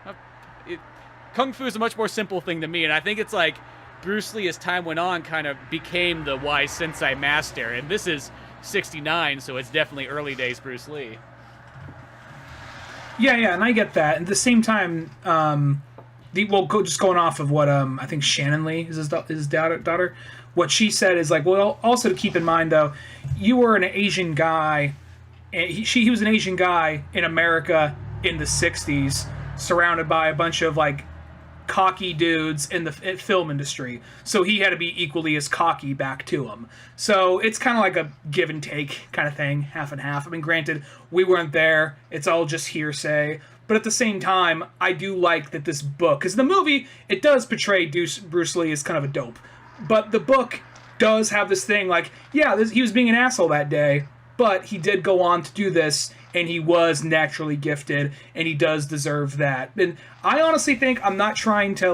A: Kung Fu is a much more simple thing to me, and I think it's like Bruce Lee, as time went on, kind of became the wise sensei master, and this is 69, so it's definitely early days Bruce Lee.
B: Yeah, and I get that. At the same time, just going off of what I think Shannon Lee is his daughter. What she said is like, well, also to keep in mind though, you were an Asian guy, and he was an Asian guy in America in the '60s, surrounded by a bunch of like cocky dudes in the film industry. So he had to be equally as cocky back to him. So it's kind of like a give and take kind of thing, half and half. I mean, granted, we weren't there; it's all just hearsay. But at the same time, I do like that this book, because the movie, it does portray Bruce Lee as kind of a dope. But the book does have this thing like, yeah, he was being an asshole that day, but he did go on to do this, and he was naturally gifted, and he does deserve that. And I honestly think I'm not trying to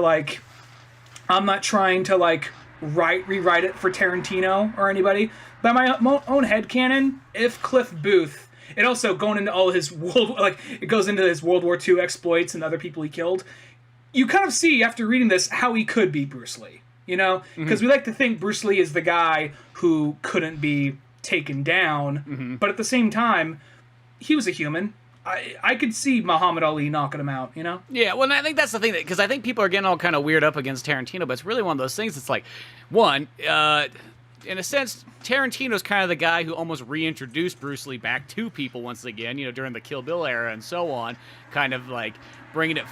B: rewrite it for Tarantino or anybody. By my own headcanon, if Cliff Booth, it also going into all his it goes into his World War II exploits and other people he killed. You kind of see after reading this how he could be Bruce Lee, because we like to think Bruce Lee is the guy who couldn't be taken down, but at the same time, he was a human. I could see Muhammad Ali knocking him out,
A: Yeah, well, and I think that's the thing, because I think people are getting all kind of weird up against Tarantino, but it's really one of those things. It's like, one, in a sense, Tarantino's kind of the guy who almost reintroduced Bruce Lee back to people once again, during the Kill Bill era and so on, kind of like bringing it,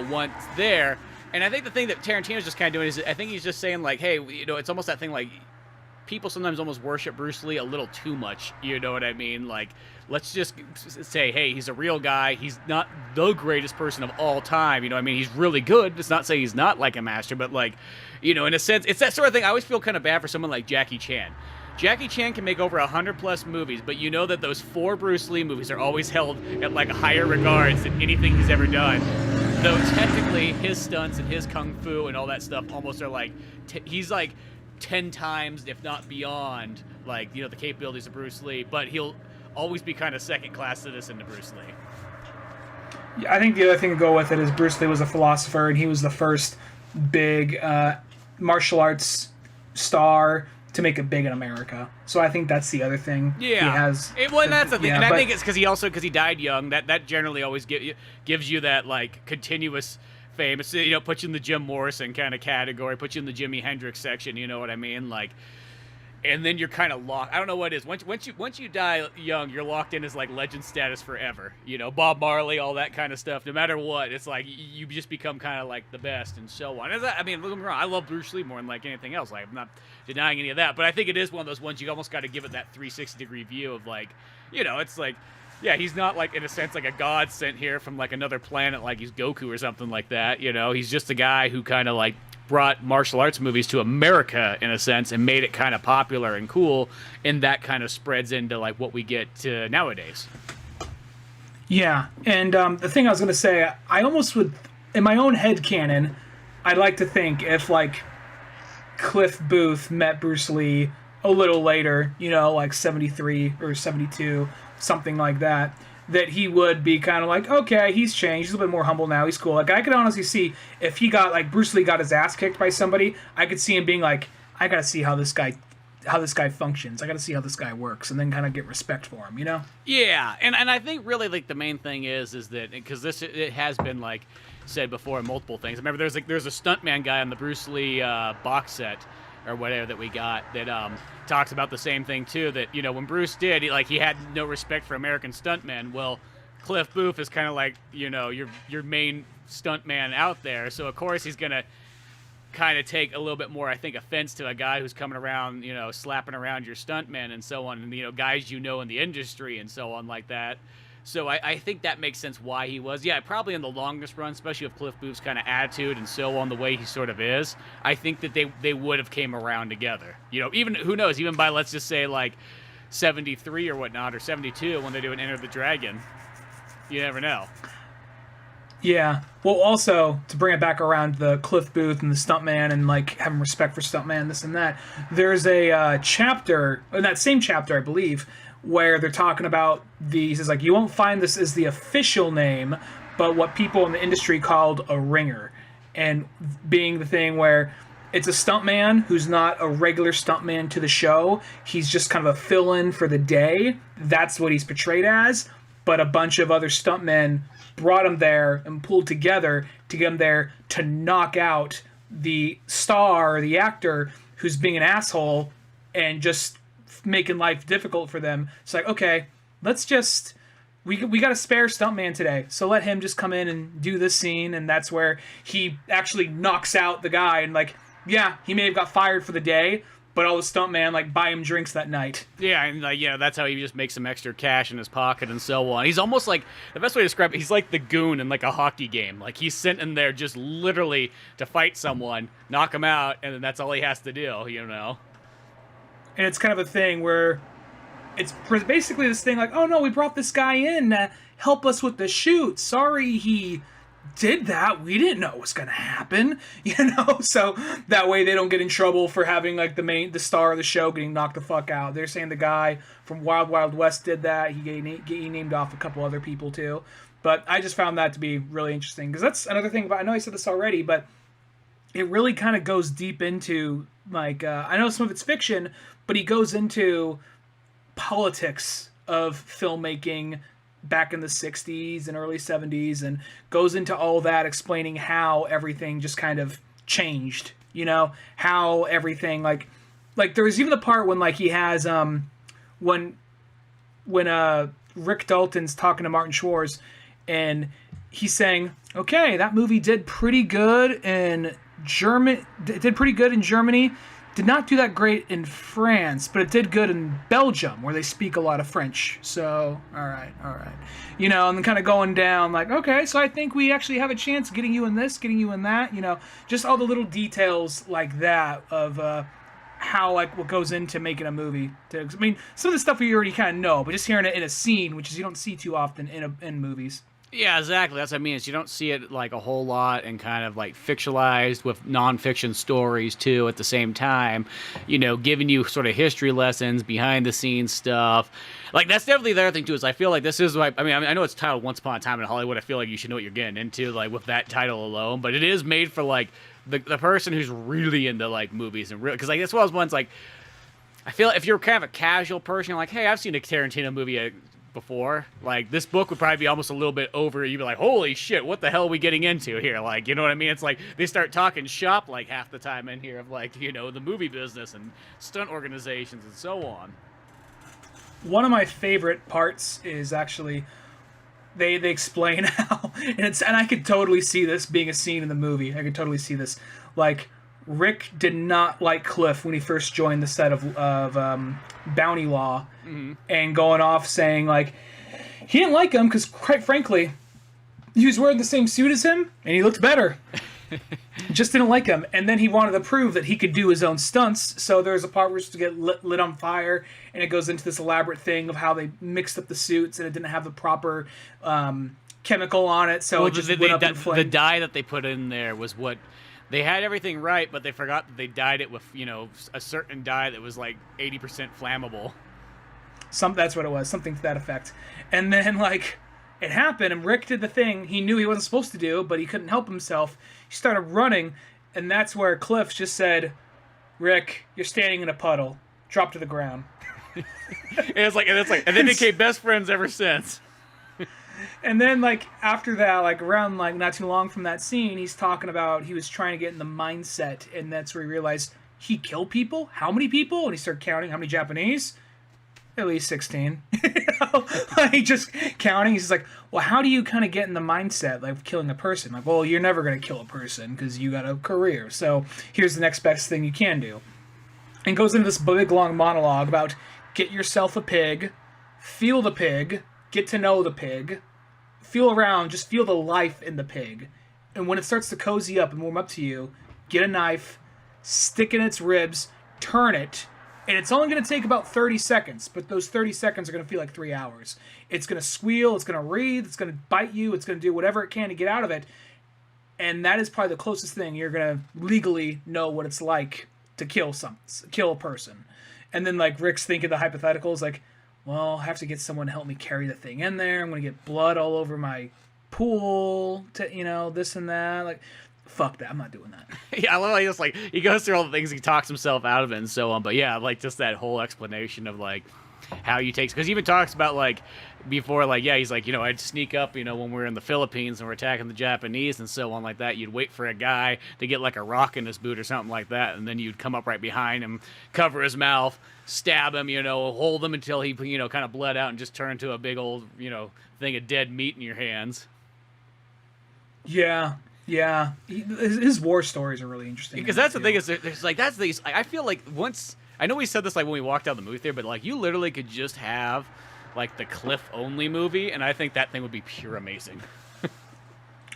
A: once there. And I think the thing that Tarantino's just kind of doing is, I think he's just saying like, hey, it's almost that thing like, people sometimes almost worship Bruce Lee a little too much, you know what I mean? Like, let's just say, hey, he's a real guy. He's not the greatest person of all time, I mean? He's really good. It's not saying he's not like a master, but like, in a sense, it's that sort of thing. I always feel kind of bad for someone like Jackie Chan. Jackie Chan can make over 100+ movies, but you know that those 4 Bruce Lee movies are always held at like higher regards than anything he's ever done. Though technically his stunts and his kung fu and all that stuff almost are like, he's like 10 times, if not beyond, like, the capabilities of Bruce Lee, but he'll always be kind of second-class citizen to Bruce Lee.
B: Yeah, I think the other thing to go with it is Bruce Lee was a philosopher, and he was the first big martial arts star to make it big in America. So I think that's the other thing he has.
A: Well, that's the thing, and I
B: but
A: think it's because he died young. That generally always gives you that like continuous fame. It's, puts you in the Jim Morrison kind of category, puts you in the Jimi Hendrix section. You know what I mean? Like, and then you're kind of locked. I don't know what it is. Once you die young, you're locked in as like legend status forever. Bob Marley, all that kind of stuff. No matter what, it's like you just become kind of like the best and so on. I mean, don't get me wrong. I love Bruce Lee more than like anything else. Like, I'm not denying any of that, but I think it is one of those ones you almost got to give it that 360-degree view of like, it's like, yeah, he's not like in a sense like a god sent here from like another planet, like he's Goku or something like that. He's just a guy who kind of like brought martial arts movies to America in a sense and made it kind of popular and cool, and that kind of spreads into like what we get to nowadays.
B: Yeah, and the thing I was going to say, I almost would, in my own head canon, I'd like to think if like Cliff Booth met Bruce Lee a little later, like 73 or 72, something like that, that he would be kind of like, okay, he's changed. He's a little bit more humble now. He's cool. Like, I could honestly see if he got, like, Bruce Lee got his ass kicked by somebody, I could see him being like, I gotta see how this guy functions. I gotta see how this guy works, and then kind of get respect for him,
A: Yeah, and I think really, like, the main thing is that, because it has been, like, said before in multiple things. I remember there's a stuntman guy on the Bruce Lee box set, or whatever that we got, that talks about the same thing too, that when Bruce did, he had no respect for American stuntmen. Well, Cliff Booth is kind of like your main stuntman out there, so of course he's gonna kind of take a little bit more, I think, offense to a guy who's coming around, slapping around your stuntmen and so on, and guys in the industry and so on like that. So I think that makes sense why he was. Yeah, probably in the longest run, especially with Cliff Booth's kind of attitude and so on, the way he sort of is, I think that they would have came around together. Even, who knows, even by, let's just say, like, 73 or whatnot, or 72 when they do an Enter the Dragon. You never know.
B: Yeah. Well, also, to bring it back around the Cliff Booth and the stuntman and, like, having respect for stuntman, this and that, there's a chapter, in that same chapter, I believe, where they're talking about these, is like, you won't find this as the official name, but what people in the industry called a ringer. And being the thing where it's a stuntman who's not a regular stuntman to the show. He's just kind of a fill-in for the day. That's what he's portrayed as. But a bunch of other stuntmen brought him there and pulled together to get him there to knock out the star or the actor who's being an asshole and just making life difficult for them. It's like, okay, let's just, we got a spare stuntman today, so let him just come in and do this scene. And that's where he actually knocks out the guy, and like, yeah, he may have got fired for the day, but all the stuntman like buy him drinks that night.
A: Yeah, and like, that's how he just makes some extra cash in his pocket and so on. He's almost like, the best way to describe it, he's like the goon in like a hockey game. Like, he's sent in there just literally to fight someone, knock him out, and then that's all he has to do.
B: And it's kind of a thing where it's basically this thing like, oh no, we brought this guy in to help us with the shoot. Sorry he did that. We didn't know it was going to happen, So that way they don't get in trouble for having like the star of the show getting knocked the fuck out. They're saying the guy from Wild Wild West did that. He named off a couple other people too. But I just found that to be really interesting, because that's another thing about, I know I said this already, but it really kind of goes deep into like, I know some of it's fiction, but he goes into politics of filmmaking back in the 60s and early 70s, and goes into all that, explaining how everything just kind of changed, how everything like there's even the part when like he has when Rick Dalton's talking to Martin Schwartz, and he's saying, okay, that movie did pretty good in Germany, did not do that great in France, but it did good in Belgium, where they speak a lot of French. So, all right. And then kind of going down like, okay, so I think we actually have a chance getting you in this, getting you in that, just all the little details like that of how, like, what goes into making a movie. I mean, some of the stuff we already kind of know, but just hearing it in a scene, which is you don't see too often in movies.
A: Yeah, exactly. That's what I mean. Is you don't see it like a whole lot, and kind of like fictionalized with nonfiction stories too at the same time, giving you sort of history lessons, behind the scenes stuff. Like, that's definitely the other thing too, is I feel like this is like, I know it's titled Once Upon a Time in Hollywood. I feel like you should know what you're getting into, like, with that title alone, but it is made for like the person who's really into like movies and real, because like that's what I was once like, I feel if you're kind of a casual person, you're like, hey, I've seen a Tarantino movie before. Like, this book would probably be almost a little bit over. You'd be like, holy shit, what the hell are we getting into here? Like, you know what I mean? It's like they start talking shop like half the time in here of like, you know, the movie business and stunt organizations and so on.
B: One of my favorite parts is actually they explain how and I could totally see this being a scene in the movie. I could totally see this. Like, Rick did not like Cliff when he first joined the set of Bounty Law, and going off saying like he didn't like him because, quite frankly, he was wearing the same suit as him and he looked better. Just didn't like him, and then he wanted to prove that he could do his own stunts. So there's a part where it's to get lit on fire, and it goes into this elaborate thing of how they mixed up the suits and it didn't have the proper chemical on it, so it just went up in flames.
A: The dye that they put in there was what. They had everything right, but they forgot that they dyed it with, you know, a certain dye that was like 80% flammable.
B: That's what it was, something to that effect. And then, like, it happened, and Rick did the thing he knew he wasn't supposed to do, but he couldn't help himself. He started running, and that's where Cliff just said, Rick, you're standing in a puddle. Drop to the ground.
A: And they became best friends ever since.
B: And then, like, after that, like, around, like, not too long from that scene, he's talking about he was trying to get in the mindset, and that's where he realized he killed people? How many people? And he started counting how many Japanese? At least 16. You know? Like, just counting. He's like, well, how do you kind of get in the mindset, like, of killing a person? Like, well, you're never going to kill a person because you got a career. So here's the next best thing you can do. And goes into this big, long monologue about get yourself a pig, feel the pig, get to know the pig, feel around, just feel the life in the pig. And when it starts to cozy up and warm up to you, get a knife, stick in its ribs, turn it, and it's only going to take about 30 seconds, but those 30 seconds are going to feel like 3 hours. It's going to squeal, it's going to writhe, it's going to bite you, it's going to do whatever it can to get out of it. And that is probably the closest thing you're going to legally know what it's like to kill a person. And then, like, Rick's thinking the hypotheticals, like, well, I have to get someone to help me carry the thing in there. I'm going to get blood all over my pool, you know, this and that. Like, fuck that. I'm not doing that.
A: Yeah, I love how he just, like, he goes through all the things, he talks himself out of it and so on. But yeah, like, just that whole explanation of, like, how you take, because he even talks about, like, before, like, yeah, he's like, you know, I'd sneak up, you know, when we're in the Philippines and we're attacking the Japanese and so on like that. You'd wait for a guy to get, like, a rock in his boot or something like that, and then you'd come up right behind him, cover his mouth, stab him, you know, hold him until he, you know, kind of bled out and just turn into a big old, you know, thing of dead meat in your hands.
B: Yeah. His war stories are really interesting.
A: Because that's the thing, is there's like, that's these, I feel like once, I know we said this like when we walked out of the movie theater, but like you literally could just have like the Cliff only movie, and I think that thing would be pure amazing.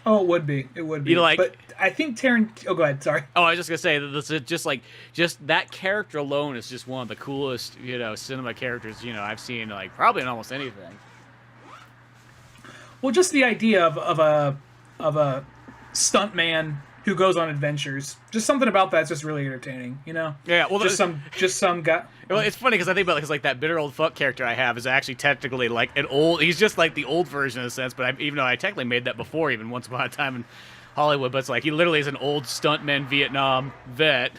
B: Oh, it would be. It would be.
A: You know, like,
B: but I think Tarantino... Oh, go ahead. Sorry.
A: Oh, I was just going to say that this is just that character alone is just one of the coolest, you know, cinema characters, you know, I've seen, like, probably in almost anything.
B: Well, just the idea of a stuntman who goes on adventures. Just something about that's just really entertaining, you know?
A: Yeah, well...
B: Just some guy...
A: Well, it's funny because I think about it, because like that bitter old fuck character I have is actually technically like an old. He's just like the old version in a sense, but even though I technically made that before, even once upon a time in Hollywood, but it's like he literally is an old stuntman Vietnam vet.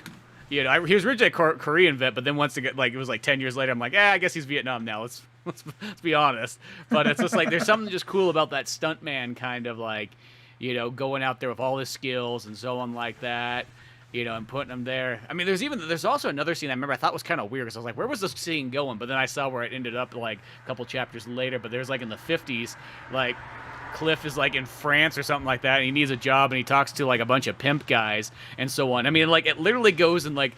A: You know, he was originally a Korean vet, but then once it was like 10 years later, I'm like, I guess he's Vietnam now. Let's be honest. But it's just like there's something just cool about that stuntman kind of like, you know, going out there with all his skills and so on like that. You know, and putting them there. I mean, there's also another scene I remember I thought was kind of weird because I was like, where was this scene going? But then I saw where it ended up like a couple chapters later. But there's like in the 50s, like Cliff is like in France or something like that, and he needs a job, and he talks to like a bunch of pimp guys and so on. I mean, like it literally goes in like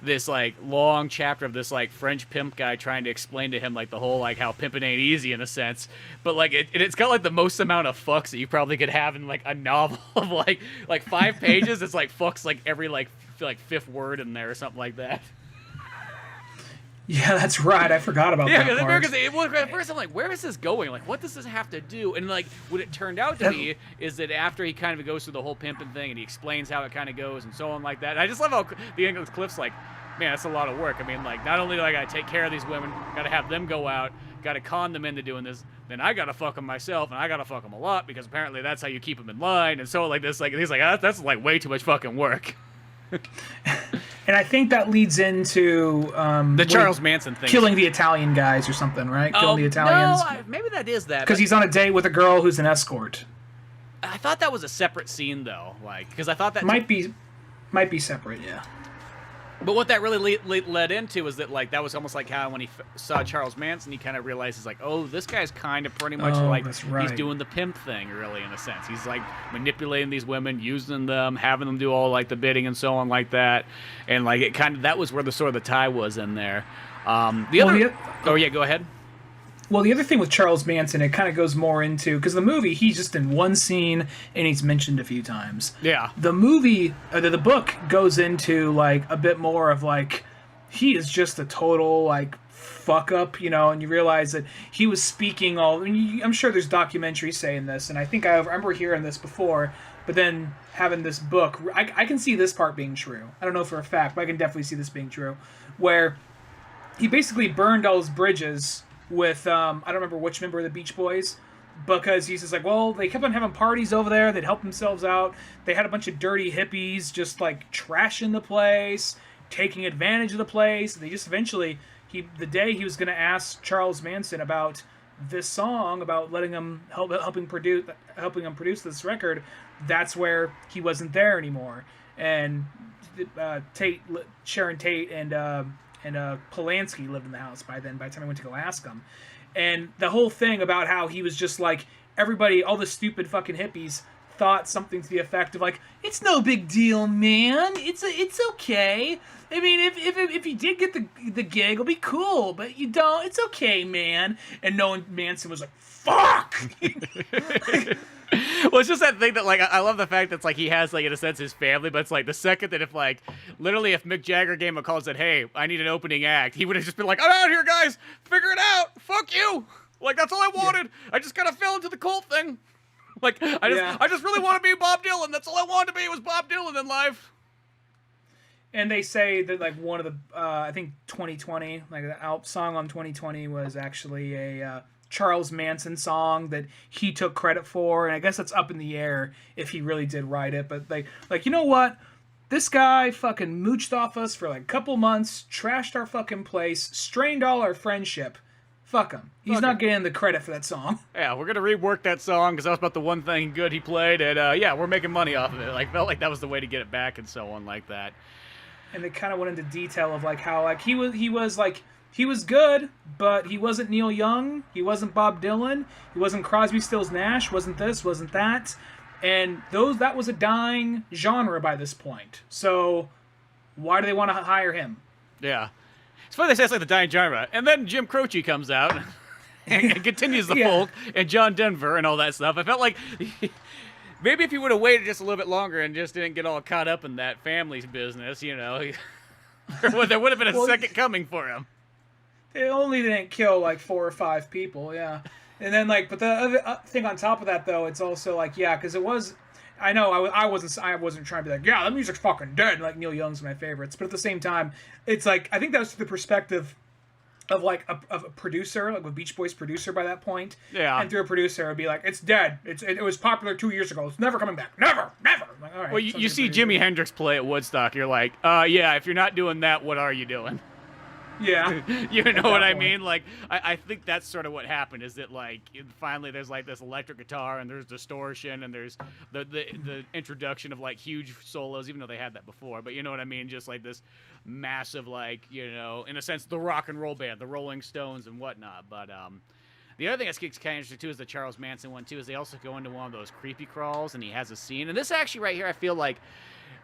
A: this like long chapter of this like French pimp guy trying to explain to him like the whole like how pimping ain't easy in a sense, but like it's got like the most amount of fucks that you probably could have in like a novel of like 5 pages. It's like fucks like every like fifth word in there or something like that.
B: Yeah, that's right. I forgot about that part.
A: Because at first I'm like, where is this going? Like, what does this have to do? And like, what it turned out to be is that after he kind of goes through the whole pimping thing and he explains how it kind of goes and so on like that. And I just love how the end of Cliff's like, man, that's a lot of work. I mean, like, not only do I got to take care of these women, got to have them go out, got to con them into doing this, then I got to fuck them myself, and I got to fuck them a lot because apparently that's how you keep them in line. And so like this, like he's like, that's like way too much fucking work.
B: And I think that leads into
A: The Charles Manson thing.
B: killing the Italian guys or something, right? Killing the Italians.
A: No, maybe that is that.
B: Because he's on a date with a girl who's an escort.
A: I thought that was a separate scene, though. Like, because I thought that
B: might be separate, yeah.
A: But what that really led into was that, like, that was almost like how when he saw Charles Manson, he kind of realizes, like, oh, this guy's kind of pretty much
B: that's right.
A: he's doing the pimp thing, really, in a sense. He's, like, manipulating these women, using them, having them do all, like, the bidding and so on like that. And, like, it kind of, that was where the sort of the tie was in there. Oh, yeah, go ahead.
B: Well, the other thing with Charles Manson, it kind of goes more into, because the movie, he's just in one scene and he's mentioned a few times.
A: Yeah.
B: The movie, the book goes into like a bit more of like, he is just a total like fuck up, you know, and you realize that he was speaking I'm sure there's documentaries saying this, and I think I remember hearing this before, but then having this book, I can see this part being true. I don't know for a fact, but I can definitely see this being true, where he basically burned all his bridges with I don't remember which member of the Beach Boys, because he's just like, well, they kept on having parties over there, they'd help themselves out, they had a bunch of dirty hippies just like trashing the place, taking advantage of the place. They just eventually, the day he was going to ask Charles Manson about this song, about letting him helping him produce this record, that's where he wasn't there anymore. And Sharon Tate and Polanski lived in the house by then, by the time I went to go ask him. And the whole thing about how he was just like, everybody, all the stupid fucking hippies thought something to the effect of like, it's no big deal, man. It's okay. I mean, if you did get the gig, it'll be cool, but you don't, it's okay, man. And Manson was like, fuck!
A: Well, it's just that thing that, like, I love the fact that it's like he has, like, in a sense, his family, but it's like the second that if, like, literally if Mick Jagger gave him a call and said, hey, I need an opening act, he would have just been like, I'm out here, guys! Figure it out! Fuck you! Like, that's all I wanted! Yeah. I just kind of fell into the cult thing. Like, I just really want to be Bob Dylan. That's all I wanted to be was Bob Dylan in life.
B: And they say that, like, one of the, I think 2020, like, the song on 2020 was actually a Charles Manson song that he took credit for, and I guess that's up in the air if he really did write it, but like you know what? This guy fucking mooched off us for like a couple months, trashed our fucking place, strained all our friendship. Fuck him. He's not getting the credit for that song.
A: Yeah, we're gonna rework that song because that was about the one thing good he played, and yeah, we're making money off of it. Like, felt like that was the way to get it back and so on like that.
B: And they kind of went into detail of like how like he was good, but he wasn't Neil Young, he wasn't Bob Dylan, he wasn't Crosby, Stills, Nash, wasn't this, wasn't that, and that was a dying genre by this point. So why do they want to hire him?
A: Yeah, it's funny they say it's like the dying genre, and then Jim Croce comes out and continues the folk, and John Denver and all that stuff. I felt like maybe if he would have waited just a little bit longer and just didn't get all caught up in that family's business, you know, there would have been a second coming for him.
B: It only didn't kill like 4 or 5 people, yeah. And then like, but the other thing on top of that though, it's also like, yeah, because it was, I know I wasn't trying to be like, yeah, that music's fucking dead. Like Neil Young's my favorites, but at the same time, it's like I think that was the perspective of like a producer, like a Beach Boys producer by that point.
A: Yeah.
B: And through a producer, it'd be like, it's dead. It was popular 2 years ago. It's never coming back. Never. I'm like, all right.
A: Well, you see Jimi Hendrix play at Woodstock, you're like, yeah, if you're not doing that, what are you doing?
B: Yeah.
A: You know what I mean? Like, I think that's sort of what happened, is that, like, finally there's, like, this electric guitar, and there's distortion, and there's the introduction of, like, huge solos, even though they had that before, but you know what I mean? Just, like, this massive, like, you know, in a sense, the rock and roll band, the Rolling Stones and whatnot, but, the other thing that's kind of interesting, too, is the Charles Manson one, too, is they also go into one of those creepy crawls, and he has a scene, and this actually right here, I feel like,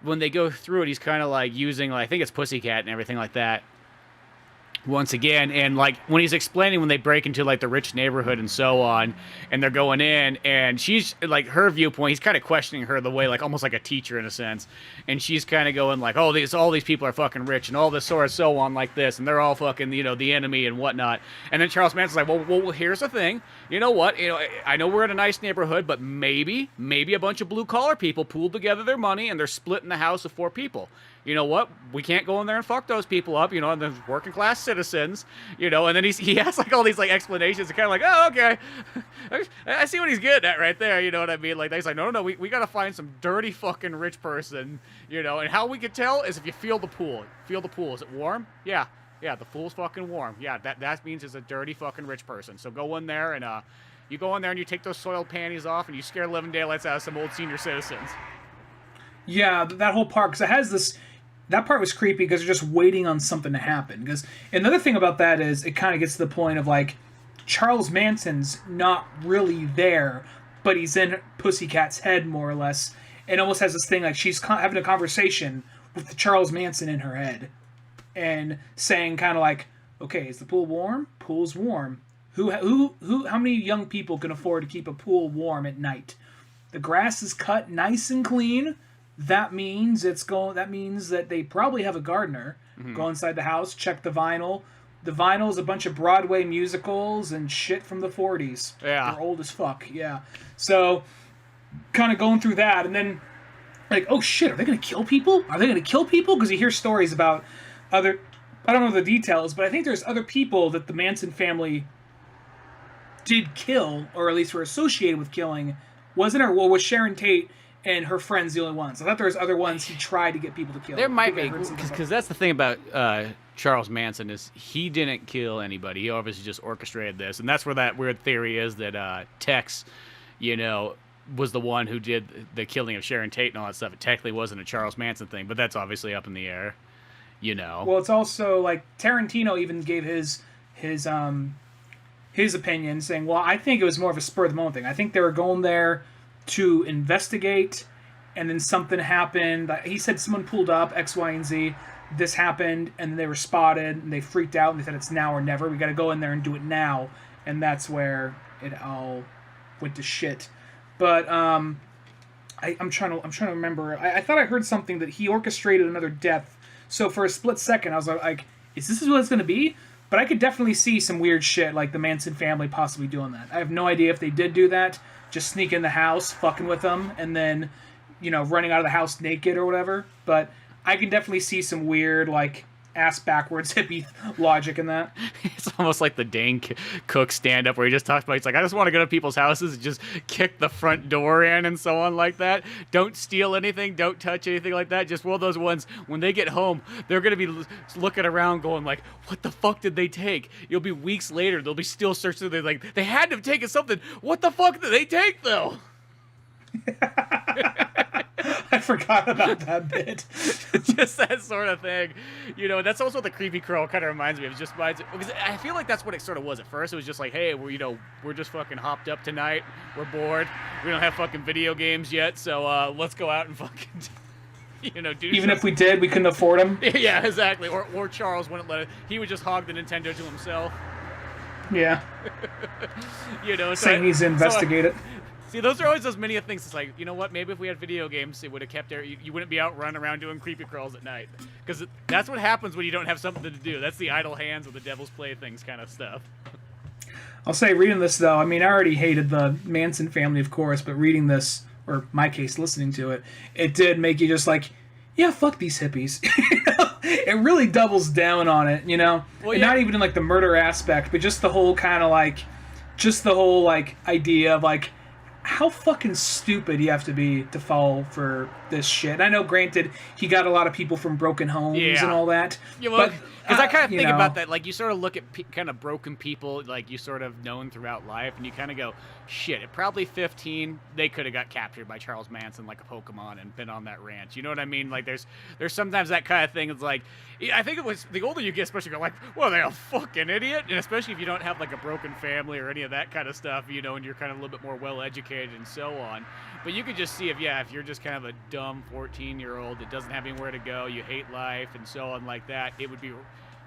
A: when they go through it, he's kind of, like, using, like, I think it's Pussycat and everything like that, once again, and like when he's explaining when they break into like the rich neighborhood and so on, and they're going in, and she's like, her viewpoint, he's kind of questioning her the way, like almost like a teacher in a sense, and she's kind of going like, oh, all these people are fucking rich and all this sort of so on like this, and they're all fucking, you know, the enemy and whatnot. And then Charles Manson's like, well, here's the thing, you know what, you know, I know we're in a nice neighborhood, but maybe a bunch of blue collar people pooled together their money and they're splitting the house of 4 people. you know what? We can't go in there and fuck those people up, you know, and the working class citizens, you know, and then he has like all these like explanations and kind of like, oh, okay. I see what he's getting at right there, you know what I mean? Like, he's like, no, we got to find some dirty fucking rich person, you know, and how we can tell is if you feel the pool. Feel the pool. Is it warm? Yeah, the pool's fucking warm. Yeah, that means it's a dirty fucking rich person. So go in there and, you go in there and you take those soiled panties off and you scare living daylights out of some old senior citizens.
B: Yeah, that whole part, because it has this. That part was creepy because you're just waiting on something to happen. Because another thing about that is it kind of gets to the point of like Charles Manson's not really there, but he's in Pussycat's head more or less, and almost has this thing like she's having a conversation with the Charles Manson in her head, and saying kind of like, "Okay, is the pool warm? Pool's warm. Who? How many young people can afford to keep a pool warm at night? The grass is cut nice and clean." That means That means that they probably have a gardener. Mm-hmm. Go inside the house, check the vinyl. The vinyl is a bunch of Broadway musicals and shit from the 40s.
A: Yeah,
B: they're old as fuck. Yeah, so kind of going through that, and then like, oh shit, are they gonna kill people? Are they gonna kill people? Because you hear stories about other. I don't know the details, but I think there's other people that the Manson family did kill, or at least were associated with killing. Wasn't it? Well, was Sharon Tate and her friends the only ones? I thought there was other ones he tried to get people to kill.
A: There might be, because that's the thing about Charles Manson is he didn't kill anybody. He obviously just orchestrated this, and that's where that weird theory is that Tex, you know, was the one who did the killing of Sharon Tate and all that stuff. It technically wasn't a Charles Manson thing, but that's obviously up in the air, you know.
B: Well, it's also like Tarantino even gave his opinion, saying, well, I think it was more of a spur of the moment thing. I think they were going there to investigate, and then something happened. He said someone pulled up, X, Y, and Z. This happened, and then they were spotted, and they freaked out, and they said it's now or never. We got to go in there and do it now, and that's where it all went to shit. But I'm trying to remember. I thought I heard something that he orchestrated another death. So for a split second, I was like, is this what it's going to be? But I could definitely see some weird shit like the Manson family possibly doing that. I have no idea if they did do that. Just sneak in the house, fucking with them, and then, you know, running out of the house naked or whatever. But I can definitely see some weird, like, ass backwards hippie logic in that.
A: It's almost like the Dane Cook stand-up where he just talks about, he's like, I just want to go to people's houses and just kick the front door in and so on like that. Don't steal anything. Don't touch anything like that. Just one of those ones, when they get home, they're going to be looking around going like, what the fuck did they take? It'll be weeks later. They'll be still searching. They're like, they had to have taken something. What the fuck did they take, though?
B: I forgot about that bit.
A: Just that sort of thing, you know. That's also what the creepy crawl kind of reminds me of. Just because I feel like that's what it sort of was at first. It was just like, hey, we're just fucking hopped up tonight. We're bored. We don't have fucking video games yet, so let's go out and fucking, you know, do.
B: Even if we did, we couldn't afford them.
A: Yeah, exactly. Or Charles wouldn't let it. He would just hog the Nintendo to himself.
B: Yeah.
A: You know,
B: saying he's investigate it.
A: See, those are always those many things. It's like, you know what? Maybe if we had video games, it would have kept there. You wouldn't be out running around doing creepy crawls at night. Because that's what happens when you don't have something to do. That's the idle hands with the devil's playthings kind of stuff.
B: I'll say, reading this, though, I mean, I already hated the Manson family, of course, but reading this, or in my case, listening to it, it did make you just like, yeah, fuck these hippies. It really doubles down on it, you know? Well, and not even in, like, the murder aspect, but just the whole kind of, like, idea of, like, how fucking stupid you have to be to fall for this shit. And I know, granted, he got a lot of people from broken homes and all that.
A: Yeah, well, because I kind of think about that. Like, you sort of look at kind of broken people, like, you sort of known throughout life, and you kind of go, shit, at probably 15, they could have got captured by Charles Manson like a Pokemon and been on that ranch. You know what I mean? Like, there's sometimes that kind of thing. It's like, I think it was, the older you get, especially, you're like, well, they're a fucking idiot. And especially if you don't have, like, a broken family or any of that kind of stuff, you know, and you're kind of a little bit more well-educated and so on. But you could just see if you're just kind of a dumb 14-year-old that doesn't have anywhere to go, you hate life and so on like that, it would be,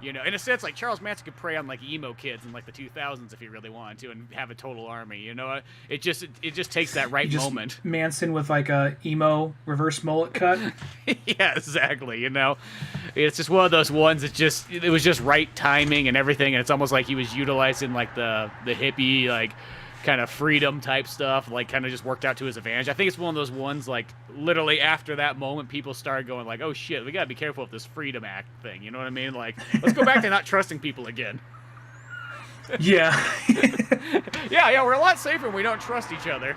A: you know, in a sense, like Charles Manson could prey on like emo kids in like the 2000s if he really wanted to and have a total army, you know. It just takes that right moment.
B: Manson with like a emo reverse mullet cut.
A: Yeah, exactly, you know. It's just one of those ones that it was just right timing and everything, and it's almost like he was utilizing like the hippie like kind of freedom type stuff, like kind of just worked out to his advantage. I think it's one of those ones like literally after that moment, people started going like, "Oh shit, we gotta be careful with this Freedom Act thing." You know what I mean? Like, let's go back to not trusting people again.
B: Yeah.
A: Yeah, we're a lot safer when we don't trust each other.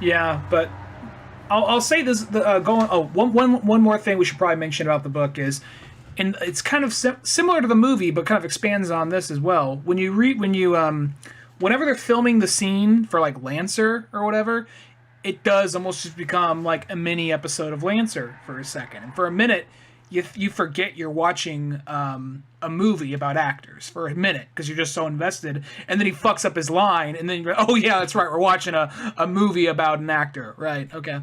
B: Yeah, but I'll say this. One more thing we should probably mention about the book is, and it's kind of similar to the movie, but kind of expands on this as well. Whenever they're filming the scene for like Lancer or whatever, it does almost just become like a mini episode of Lancer for a second, and for a minute, you forget you're watching a movie about actors for a minute because you're just so invested, and then he fucks up his line, and then you're like, oh yeah, that's right, we're watching a movie about an actor, right? Okay.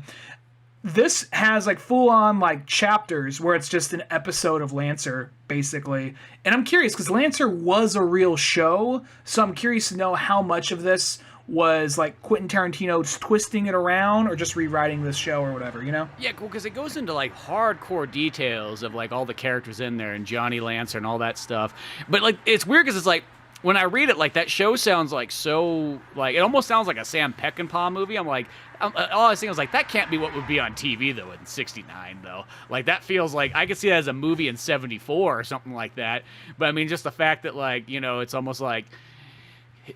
B: This has like full on like chapters where it's just an episode of Lancer basically, and I'm curious because Lancer was a real show, so I'm curious to know how much of this was like Quentin Tarantino just twisting it around or just rewriting this show or whatever, you know?
A: Yeah, cool, because it goes into like hardcore details of like all the characters in there and Johnny Lancer and all that stuff. But like it's weird because it's like when I read it, like that show sounds like so like it almost sounds like a Sam Peckinpah movie. I'm like, all I was thinking was like that can't be what would be on TV though in '69 though. Like that feels like I could see that as a movie in '74 or something like that. But I mean, just the fact that like it's almost like.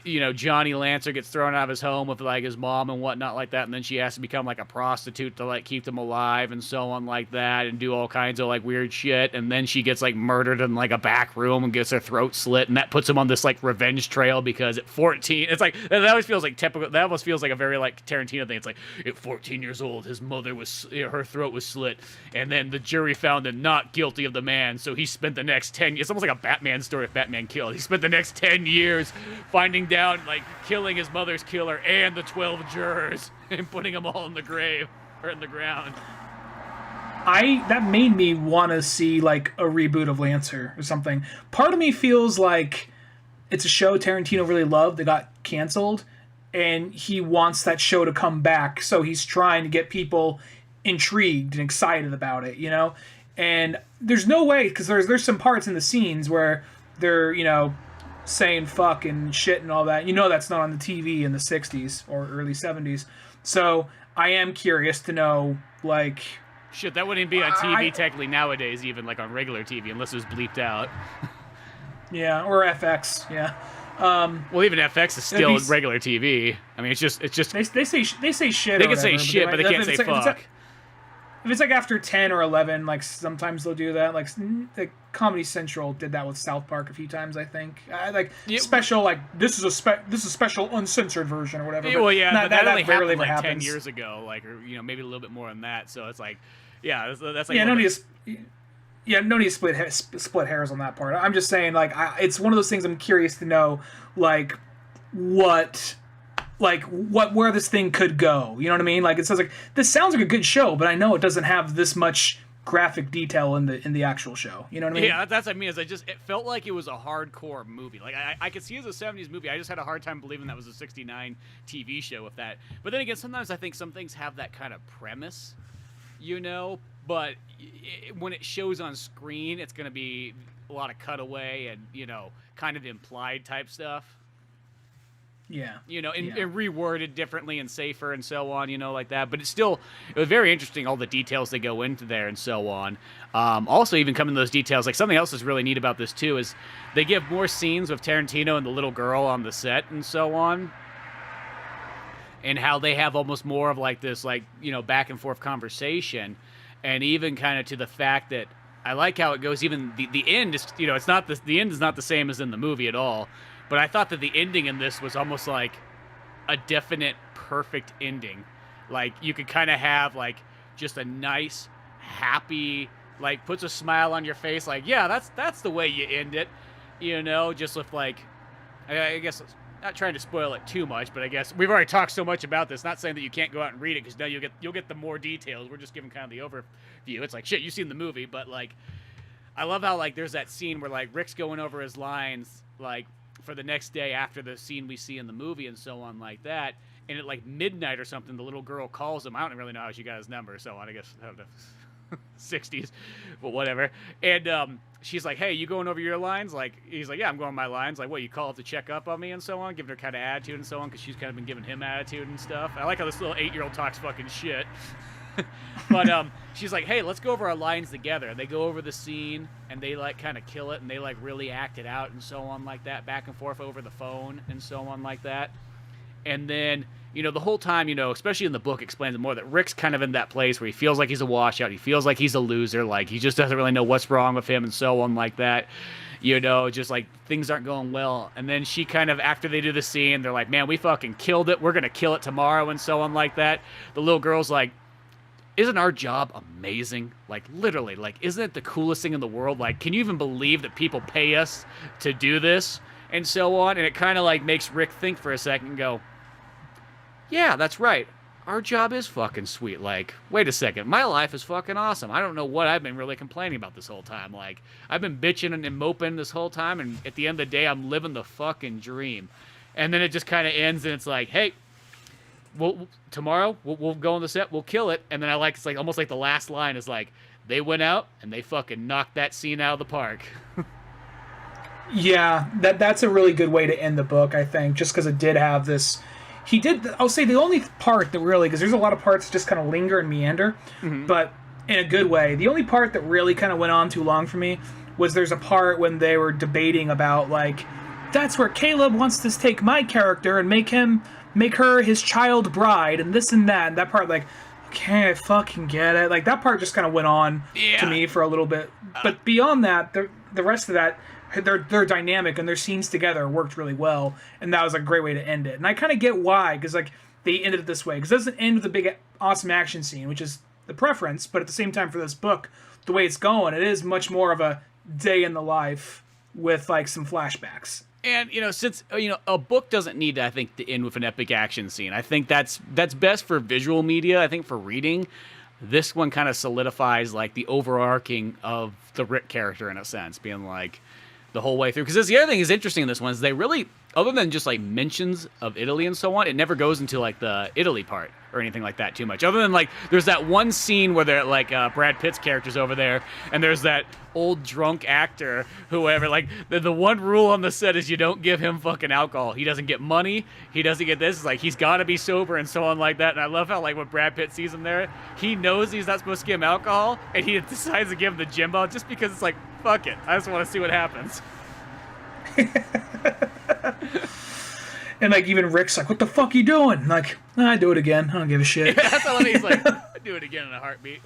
A: Johnny Lancer gets thrown out of his home with like his mom and whatnot like that, and then she has to become like a prostitute to like keep them alive and so on like that, and do all kinds of like weird shit, and then she gets like murdered in like a back room and gets her throat slit, and that puts him on this like revenge trail because at 14, it's like that always feels like typical. That almost feels like a very like Tarantino thing. It's like at 14 years old, his mother was her throat was slit, and then the jury found him not guilty of the man, so he spent the next 10 years. It's almost like a Batman story if Batman killed. He spent the next 10 years finding down, like, killing his mother's killer and the 12 jurors and putting them all in the grave or in the ground.
B: That made me want to see like a reboot of Lancer or something. Part of me feels like it's a show Tarantino really loved that got canceled, and he wants that show to come back, so he's trying to get people intrigued and excited about it, you know? And there's no way, because there's some parts in the scenes where they're, saying fuck and shit and all that. That's not on the TV in the 60s or early 70s. So I am curious to know, like...
A: Shit, that wouldn't be on TV technically nowadays, even like on regular TV, unless it was bleeped out.
B: Yeah, or FX, yeah.
A: Well, even FX is still regular TV. I mean, it's just. They
B: say shit.
A: They can say shit, but they can't say fuck.
B: If it's like after 10 or 11, like sometimes they'll do that. Like Comedy Central did that with South Park a few times, I think. Special, like this is a special uncensored version or whatever.
A: Well, yeah, but that only happened like
B: happens.
A: 10 years ago, like, or maybe a little bit more than that. So it's like, yeah, that's like
B: no need to split hairs on that part. I'm just saying, like, it's one of those things I'm curious to know, like, where this thing could go. You know what I mean? Like, it says like this sounds like a good show, but I know it doesn't have this much graphic detail in the actual show. You know what I mean?
A: Yeah, that's what I mean. It felt like it was a hardcore movie. Like I could see it as a 70s movie. I just had a hard time believing that was a 69 TV show with that. But then again, sometimes I think some things have that kind of premise, but when it shows on screen, it's going to be a lot of cutaway and, kind of implied type stuff.
B: Yeah.
A: And reworded differently and safer and so on, like that. But it was very interesting, all the details they go into there and so on. Also, even coming to those details, like something else that's really neat about this too is they give more scenes with Tarantino and the little girl on the set and so on. And how they have almost more of like this, like, back and forth conversation. And even kind of to the fact that I like how it goes, even the end is, it's not the end is not the same as in the movie at all. But I thought that the ending in this was almost like a definite, perfect ending. Like, you could kind of have, like, just a nice, happy, like, puts a smile on your face. Like, yeah, that's the way you end it. Just with, like, I guess, not trying to spoil it too much, but I guess we've already talked so much about this. Not saying that you can't go out and read it, because now you'll get the more details. We're just giving kind of the overview. It's like, shit, you've seen the movie, but, like, I love how, like, there's that scene where, like, Rick's going over his lines, like, for the next day after the scene we see in the movie and so on like that, and at like midnight or something, the little girl calls him. I don't really know how she got his number, so on. I guess I don't know. '60s, but whatever. And she's like, "Hey, you going over your lines?" Like, he's like, "Yeah, I'm going my lines." Like, what, you call up to check up on me and so on, giving her kind of attitude and so on, because she's kind of been giving him attitude and stuff. I like how this little 8-year-old talks fucking shit. But she's like, "Hey, let's go over our lines together." And they go over the scene and they like kind of kill it and they like really act it out and so on like that, back and forth over the phone and so on like that. And then, the whole time, especially in the book, explains it more that Rick's kind of in that place where he feels like he's a washout. He feels like he's a loser. Like, he just doesn't really know what's wrong with him and so on like that. Just like things aren't going well. And then she kind of, after they do the scene, they're like, "Man, we fucking killed it. We're going to kill it tomorrow," and so on like that. The little girl's like, "Isn't our job amazing? Like, literally, like, isn't it the coolest thing in the world? Like, can you even believe that people pay us to do this?" And so on. And it kind of like makes Rick think for a second and go, "Yeah, that's right. Our job is fucking sweet. Like, wait a second. My life is fucking awesome. I don't know what I've been really complaining about this whole time. Like, I've been bitching and moping this whole time, and at the end of the day, I'm living the fucking dream." And then it just kind of ends, and it's like, "Hey, tomorrow we'll go on the set, we'll kill it." And then it's like almost like the last line is like, "They went out and they fucking knocked that scene out of the park."
B: Yeah, that's a really good way to end the book, I think, just because it did have this. I'll say the only part that really, because there's a lot of parts that just kind of linger and meander, but in a good way. The only part that really kind of went on too long for me was there's a part when they were debating about, like, that's where Caleb wants to take my character and make her his child bride and this and that. And that part, like, okay, I fucking get it. Like, that part just kind of went on to me for a little bit. But beyond that, the rest of that, their dynamic and their scenes together worked really well, and that was a great way to end it. And I kind of get why, because like they ended it this way, because it doesn't end with a big awesome action scene, which is the preference, but at the same time for this book, the way it's going, it is much more of a day in the life with like some flashbacks.
A: And since a book doesn't need, I think, to end with an epic action scene. I think that's best for visual media. I think for reading, this one kind of solidifies like the overarching of the Rick character in a sense, being like the whole way through. Because the other thing is interesting in this one is they really, other than just like mentions of Italy and so on, it never goes into like the Italy part or anything like that too much. Other than like there's that one scene where they're like Brad Pitt's character's over there, and there's that old drunk actor, whoever. Like the one rule on the set is you don't give him fucking alcohol. He doesn't get money. He doesn't get this. It's like he's got to be sober and so on like that. And I love how like when Brad Pitt sees him there, he knows he's not supposed to give him alcohol, and he decides to give him the Jimbo just because it's like, fuck it, I just want to see what happens.
B: And like even Rick's like, "What the fuck you doing?" Like, "I do it again. I don't give a shit."
A: Yeah, that's all he's like, "I do it again in a heartbeat."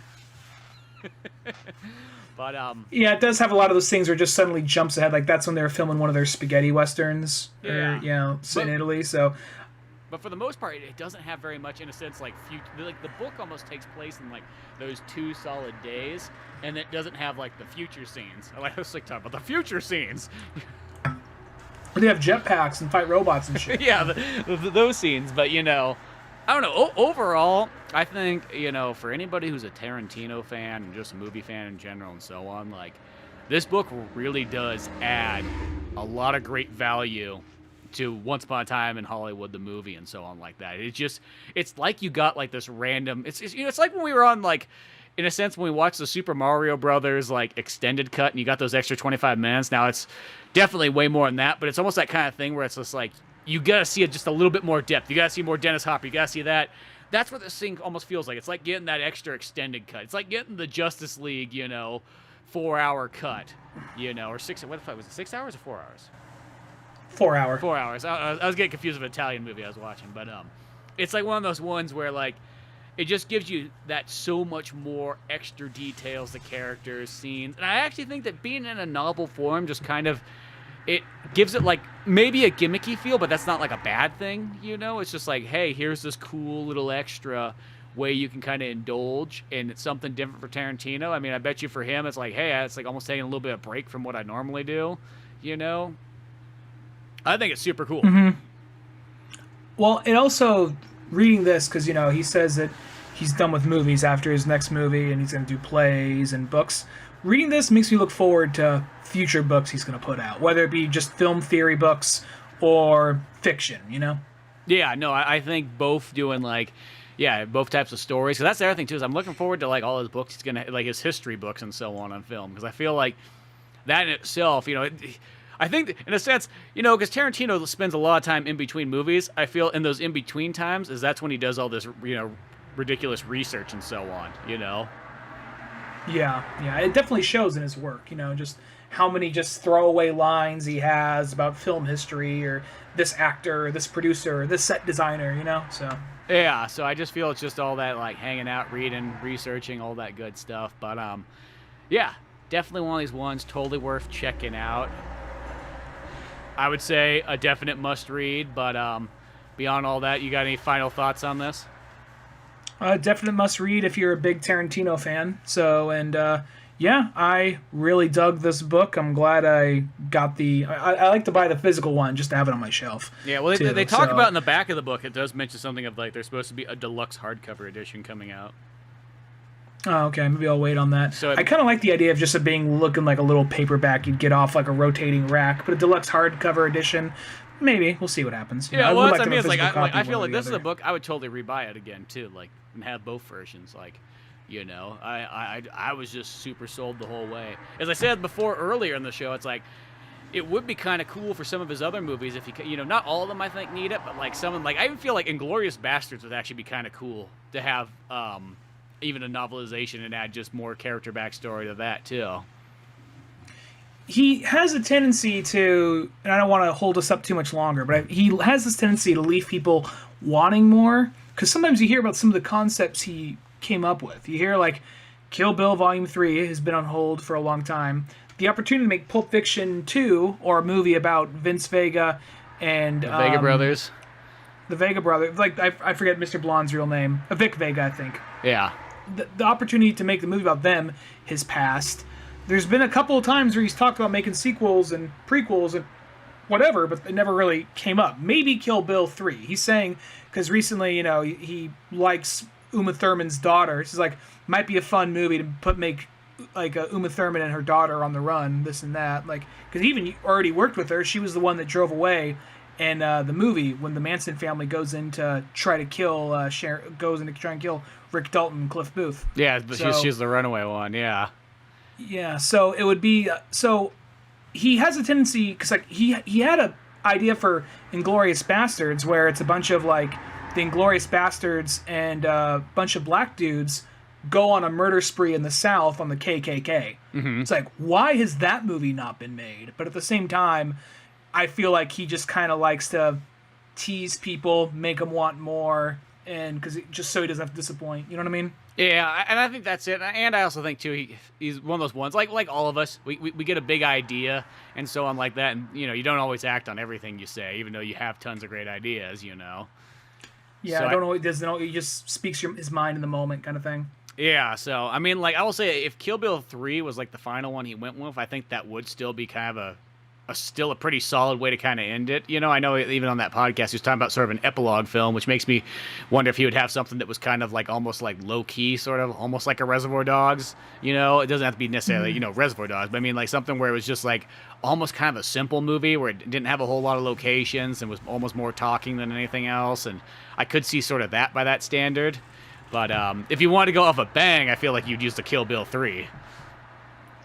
A: But
B: yeah, it does have a lot of those things where it just suddenly jumps ahead. Like that's when they were filming one of their spaghetti westerns, or in Italy. So,
A: but for the most part, it doesn't have very much in a sense like the book almost takes place in like those 2 solid days, and it doesn't have like the future scenes. I was like talking about the future scenes.
B: They have jetpacks and fight robots and shit.
A: Yeah, those scenes. But I don't know. Overall, I think for anybody who's a Tarantino fan and just a movie fan in general and so on, like this book really does add a lot of great value to Once Upon a Time in Hollywood, the movie, and so on like that. It's like you got like this random. It's like when we were on like, in a sense, when we watched the Super Mario Brothers like extended cut, and you got those extra 25 minutes. Now it's definitely way more than that, but it's almost that kind of thing where it's just like you gotta see it just a little bit more depth. You gotta see more Dennis Hopper. You gotta see that. That's what this thing almost feels like. It's like getting that extra extended cut. It's like getting the Justice League, 4-hour cut, or 6. What if it was it 6 hours or 4 hours?
B: 4 hour.
A: 4 hours. I was getting confused with an Italian movie I was watching, but it's like one of those ones where like it just gives you that so much more extra details, the characters, scenes, and I actually think that being in a novel form just kind of it gives it like maybe a gimmicky feel, but that's not like a bad thing, It's just like, hey, here's this cool little extra way you can kind of indulge, and it's something different for Tarantino. I mean, I bet you for him, it's like, hey, it's like almost taking a little bit of break from what I normally do, I think it's super cool.
B: Mm-hmm. Well, it also, reading this, because, he says that he's done with movies after his next movie, and he's going to do plays and books. Reading this makes me look forward to future books he's going to put out, whether it be just film theory books or fiction,
A: Yeah, no, I think both doing like, Yeah, both types of stories. So that's the other thing too. Is I'm looking forward to like all his books. He's gonna like his history books and so on film because I feel like that in itself, I think in a sense, because Tarantino spends a lot of time in between movies. I feel in those in between times that's when he does all this ridiculous research and so on.
B: Yeah, it definitely shows in his work. Just how many just throwaway lines he has about film history or this actor, or this producer, or this set designer. So.
A: Yeah, so I just feel it's just all that like hanging out, reading, researching, all that good stuff. But yeah, definitely one of these ones totally worth checking out. I would say a definite must read, but beyond all that, you got any final thoughts on this?
B: Definite must read if you're a big Tarantino fan. So, and yeah, I really dug this book. I'm glad I got I like to buy the physical one just to have it on my shelf.
A: Yeah, well, they talk about in the back of the book, it does mention something of like there's supposed to be a deluxe hardcover edition coming out.
B: Oh, okay. Maybe I'll wait on that.
A: So
B: I kind of like the idea of just it being looking like a little paperback you'd get off like a rotating rack, but a deluxe hardcover edition, maybe. We'll see what happens.
A: Yeah,
B: well,
A: I feel like this is a book I would totally rebuy it again too, like and have both versions. Like, I was just super sold the whole way. As I said before earlier in the show, it's like it would be kind of cool for some of his other movies if he, not all of them I think need it, but like some of them, like I even feel like Inglourious Bastards would actually be kind of cool to have even a novelization and add just more character backstory to that too.
B: He has a tendency to, and I don't want to hold us up too much longer, but he has this tendency to leave people wanting more, because sometimes you hear about some of the concepts he came up with. You hear like Kill Bill Volume 3 has been on hold for a long time. The opportunity to make Pulp Fiction 2, or a movie about Vince Vega and...
A: The Vega brothers.
B: The Vega brothers. Like, I forget Mr. Blonde's real name. Vic Vega, I think.
A: Yeah.
B: The opportunity to make the movie about them has passed. There's been a couple of times where he's talked about making sequels and prequels and whatever, but it never really came up. Maybe Kill Bill 3. He's saying, because recently, he likes Uma Thurman's daughter. He's like, might be a fun movie to make like Uma Thurman and her daughter on the run, this and that. Like, because he even already worked with her. She was the one that drove away. And the movie, when the Manson family goes in to try to kill Rick Dalton and Cliff Booth.
A: Yeah, but she's the runaway one. Yeah.
B: Yeah, so it would be so he has a tendency because like he had a idea for Inglourious Bastards where it's a bunch of like the Inglourious Bastards and a bunch of black dudes go on a murder spree in the South on the KKK. Mm-hmm. It's like, why has that movie not been made? But at the same time, I feel like he just kind of likes to tease people, make them want more, and just so he doesn't have to disappoint. You know what I mean?
A: Yeah, and I think that's it. And I also think too, he's one of those ones like all of us. We get a big idea and so on like that, and you don't always act on everything you say, even though you have tons of great ideas. Yeah,
B: so I don't know. He just speaks his mind in the moment, kind of thing.
A: Yeah, so I mean, like I will say, if Kill Bill 3 was like the final one he went with, I think that would still be kind of still a pretty solid way to kind of end it. I know even on that podcast he was talking about sort of an epilogue film, which makes me wonder if he would have something that was kind of like almost like low key, sort of almost like a Reservoir Dogs. It doesn't have to be necessarily Reservoir Dogs, but I mean like something where it was just like almost kind of a simple movie where it didn't have a whole lot of locations and was almost more talking than anything else. And I could see sort of that by that standard. But if you wanted to go off a bang, I feel like you'd use the Kill Bill 3.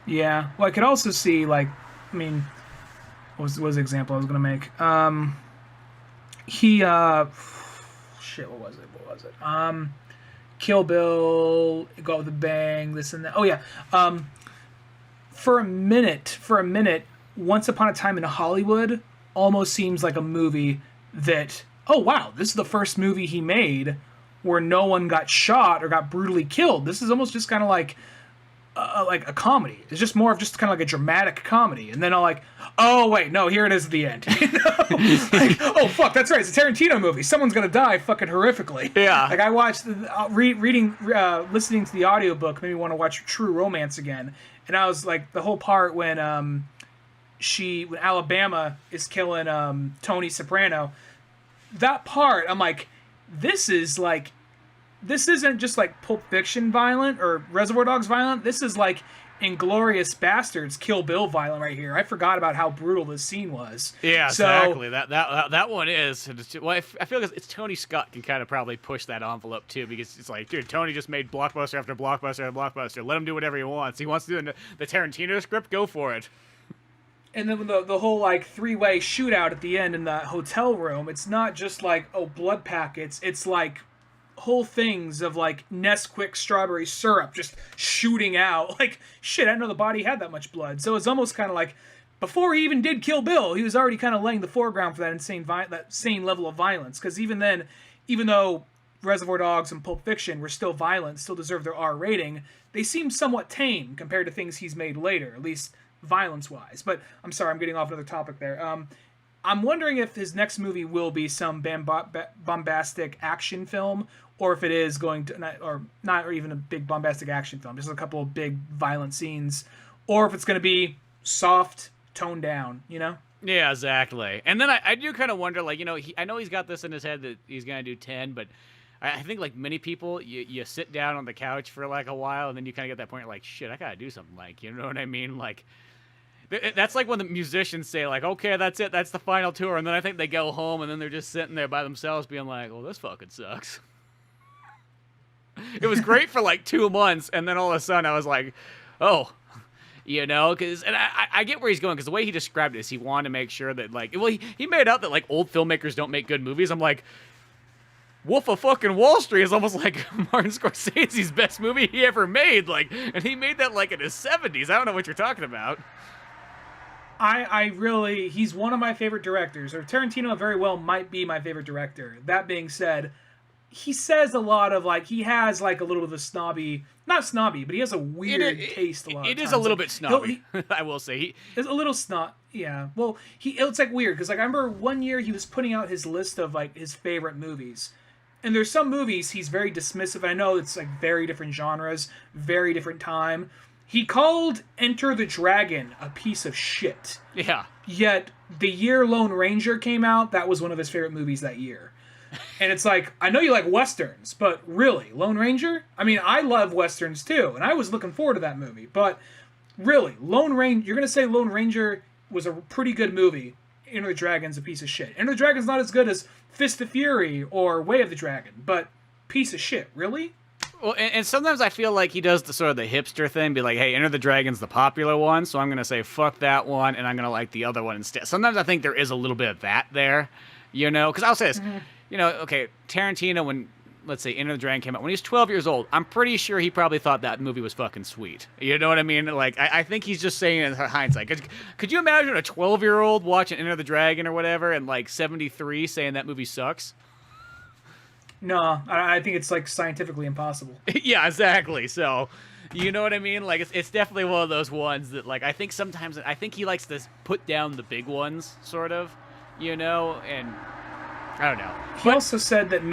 B: Yeah, well, I could also see what was the example I was going to make? What was it? Kill Bill, Go with a Bang, this and that. Oh, yeah. For a minute, Once Upon a Time in Hollywood almost seems like a movie that, oh, wow, this is the first movie he made where no one got shot or got brutally killed. This is almost just kind of like a comedy. It's just more of just kind of like a dramatic comedy. And then I'm like, oh wait, no, here it is at the end. Like, oh fuck, that's right. It's a Tarantino movie. Someone's gonna die fucking horrifically.
A: Yeah.
B: Like I watched listening to the audiobook made me want to watch True Romance again. And I was like, the whole part when Alabama is killing Tony Soprano, that part I'm like, this is like this isn't just like Pulp Fiction violent or Reservoir Dogs violent. This is like Inglorious Bastards, Kill Bill violent right here. I forgot about how brutal this scene was.
A: Yeah,
B: So,
A: exactly. That one is. Well, I feel like it's Tony Scott can kind of probably push that envelope too, because it's like, dude, Tony just made blockbuster after blockbuster after blockbuster. Let him do whatever he wants. He wants to do the Tarantino script. Go for it.
B: And then the whole like three-way shootout at the end in the hotel room, it's not just like, oh, blood packets. It's like whole things of like Nesquik strawberry syrup just shooting out. Like, shit, I didn't know the body had that much blood. So it's almost kind of like, before he even did Kill Bill, he was already kind of laying the foreground for that insane level of violence. Because even then, even though Reservoir Dogs and Pulp Fiction were still violent, still deserve their R rating, they seem somewhat tame compared to things he's made later, at least violence-wise. But I'm sorry, I'm getting off another topic there. I'm wondering if his next movie will be some bombastic action film, or if it is going to, or even a big bombastic action film, just a couple of big violent scenes, or if it's going to be soft, toned down, you know?
A: Yeah, exactly. And then I do kind of wonder, like, you know, I know he's got this in his head that he's going to do 10, but I think, like many people, you sit down on the couch for, like, a while, and then you kind of get that point, like, shit, I got to do something, like, you know what I mean? Like, that's like when the musicians say, like, okay, that's it, that's the final tour, and then I think they go home, and then they're just sitting there by themselves being like, well, this fucking sucks. It was great for like 2 months, and then all of a sudden I was like, oh, you know, and I get where he's going, because the way he described it is he wanted to make sure that, like, well, he made out that, like, old filmmakers don't make good movies. I'm like, Wolf of fucking Wall Street is almost like Martin Scorsese's best movie he ever made, like, and he made that, like, in his 70s. I don't know what you're talking about.
B: I really, he's one of my favorite directors, or Tarantino very well might be my favorite director. That being said, he says a lot of, like, he has, like, a little bit of a snobby, not snobby, but he has a weird taste a lot of times.
A: It is a little
B: like,
A: bit snobby, I will say.
B: It's a little yeah. Well, it's, like, weird, because, like, I remember one year he was putting out his list of, like, his favorite movies. And there's some movies he's very dismissive. I know it's, like, very different genres, very different time. He called Enter the Dragon a piece of shit.
A: Yeah.
B: Yet, the year Lone Ranger came out, that was one of his favorite movies that year. And it's like, I know you like Westerns, but really, Lone Ranger? I mean, I love Westerns too, and I was looking forward to that movie. But really, Lone Ranger, you're going to say Lone Ranger was a pretty good movie. Enter the Dragon's a piece of shit. Enter the Dragon's not as good as Fist of Fury or Way of the Dragon, but piece of shit, really?
A: Well, and sometimes I feel like he does the sort of the hipster thing, be like, hey, Enter the Dragon's the popular one, so I'm going to say fuck that one, and I'm going to like the other one instead. Sometimes I think there is a little bit of that there, you know? Because I'll say this, you know, okay, Tarantino, when, let's say, Enter the Dragon came out, when he was 12 years old, I'm pretty sure he probably thought that movie was fucking sweet. You know what I mean? Like, I think he's just saying it in hindsight. Could you imagine a 12-year-old watching Enter the Dragon or whatever, and like 73 saying that movie sucks?
B: No, I think it's, like, scientifically impossible.
A: Yeah, exactly. So, you know what I mean? Like, it's definitely one of those ones that, like, I think sometimes, I think he likes to put down the big ones, sort of, you know, and I don't know.
B: He also said that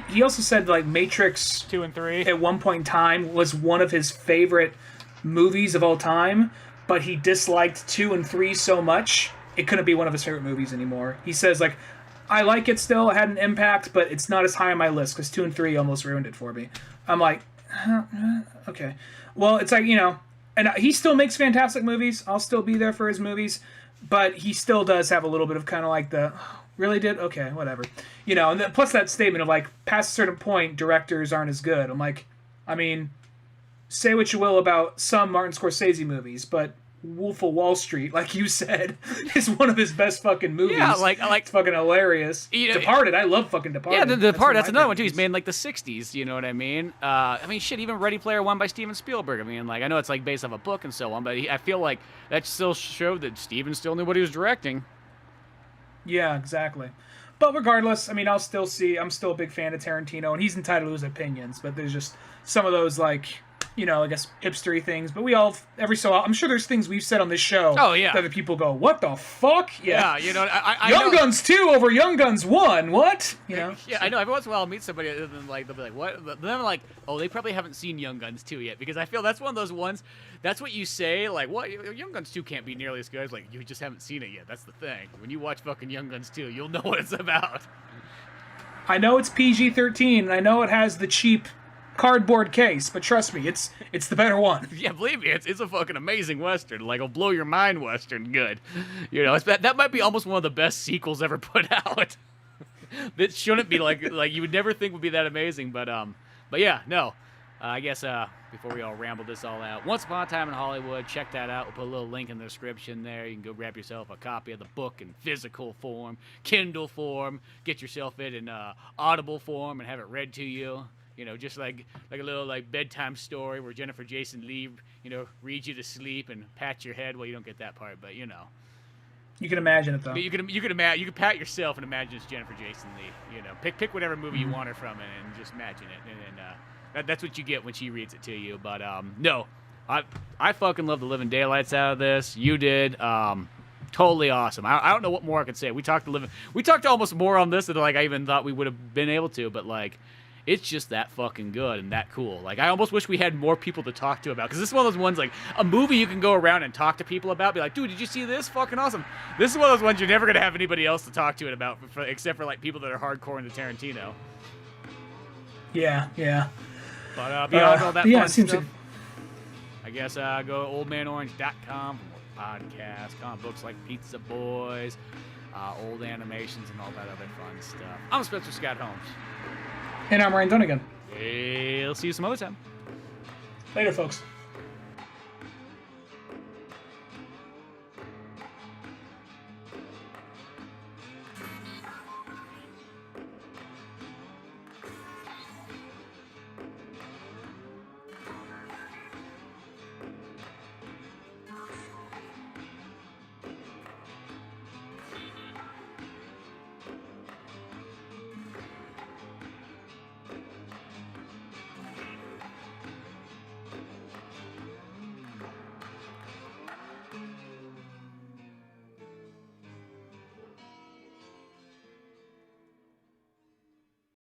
B: he also said, like, Matrix
A: 2 and 3
B: at one point in time was one of his favorite movies of all time, but he disliked 2 and 3 so much it couldn't be one of his favorite movies anymore. He says, like, I like it still, it had an impact, but it's not as high on my list because 2 and 3 almost ruined it for me. I'm like, okay. Well, it's like, you know, and he still makes fantastic movies. I'll still be there for his movies, but he still does have a little bit of kind of like the, really did? Okay, whatever. You know, and then plus that statement of, like, past a certain point, directors aren't as good. I'm like, I mean, say what you will about some Martin Scorsese movies, but Wolf of Wall Street, like you said, is one of his best fucking movies.
A: Yeah, like
B: it's fucking hilarious.
A: You know,
B: Departed, I love fucking Departed.
A: Yeah, the Departed, that's another one too. He's made in like the 60s, you know what I mean? Shit, even Ready Player One by Steven Spielberg. I mean, like, I know it's like based off a book and so on, but I feel like that still showed that Steven still knew what he was directing.
B: Yeah, exactly. But regardless, I mean, I'm still a big fan of Tarantino, and he's entitled to his opinions, but there's just some of those, like, you know, I guess hipstery things, but we all, every so often, I'm sure there's things we've said on this show that other people go, what the fuck?
A: Yeah, you know, I
B: Young
A: know.
B: Guns 2 over Young Guns 1, what? You know?
A: Yeah, I know, every once in a while I'll meet somebody and like, they'll be like, what? But then I'm like, oh, they probably haven't seen Young Guns 2 yet, because I feel that's one of those ones, that's what you say, like, what, Young Guns 2 can't be nearly as good. It's like, you just haven't seen it yet, that's the thing. When you watch fucking Young Guns 2, you'll know what it's about.
B: I know it's PG-13, and I know it has the cheap cardboard case, but trust me, it's the better one.
A: Yeah, believe me, it's a fucking amazing Western. Like, it'll blow your mind Western good. You know, that might be almost one of the best sequels ever put out. That shouldn't be like you would never think would be that amazing, but yeah, no. I guess before we all ramble this all out, Once Upon a Time in Hollywood, check that out. We'll put a little link in the description there. You can go grab yourself a copy of the book in physical form, Kindle form, get yourself it in Audible form and have it read to you. You know, just like a little like bedtime story where Jennifer Jason Leigh, you know, reads you to sleep and pats your head. Well, you don't get that part, but you know.
B: You can imagine it though.
A: You can pat yourself and imagine it's Jennifer Jason Leigh. You know, pick whatever movie you want her from and just imagine it, and that's what you get when she reads it to you. But no, I fucking love the living daylights out of this. You did. Totally awesome. I don't know what more I could say. We talked almost more on this than like I even thought we would have been able to, but like. It's just that fucking good and that cool. Like, I almost wish we had more people to talk to about. Because this is one of those ones, like, a movie you can go around and talk to people about. Be like, dude, did you see this? Fucking awesome. This is one of those ones you're never going to have anybody else to talk to it about, except for, like, people that are hardcore into Tarantino.
B: Yeah.
A: But beyond all that fun
B: seems
A: stuff, I guess go to oldmanorange.com for more podcasts, comic books like Pizza Boys, old animations, and all that other fun stuff. I'm Spencer Scott Holmes.
B: And I'm Ryan Dunnigan.
A: We'll see you some other time.
B: Later, folks.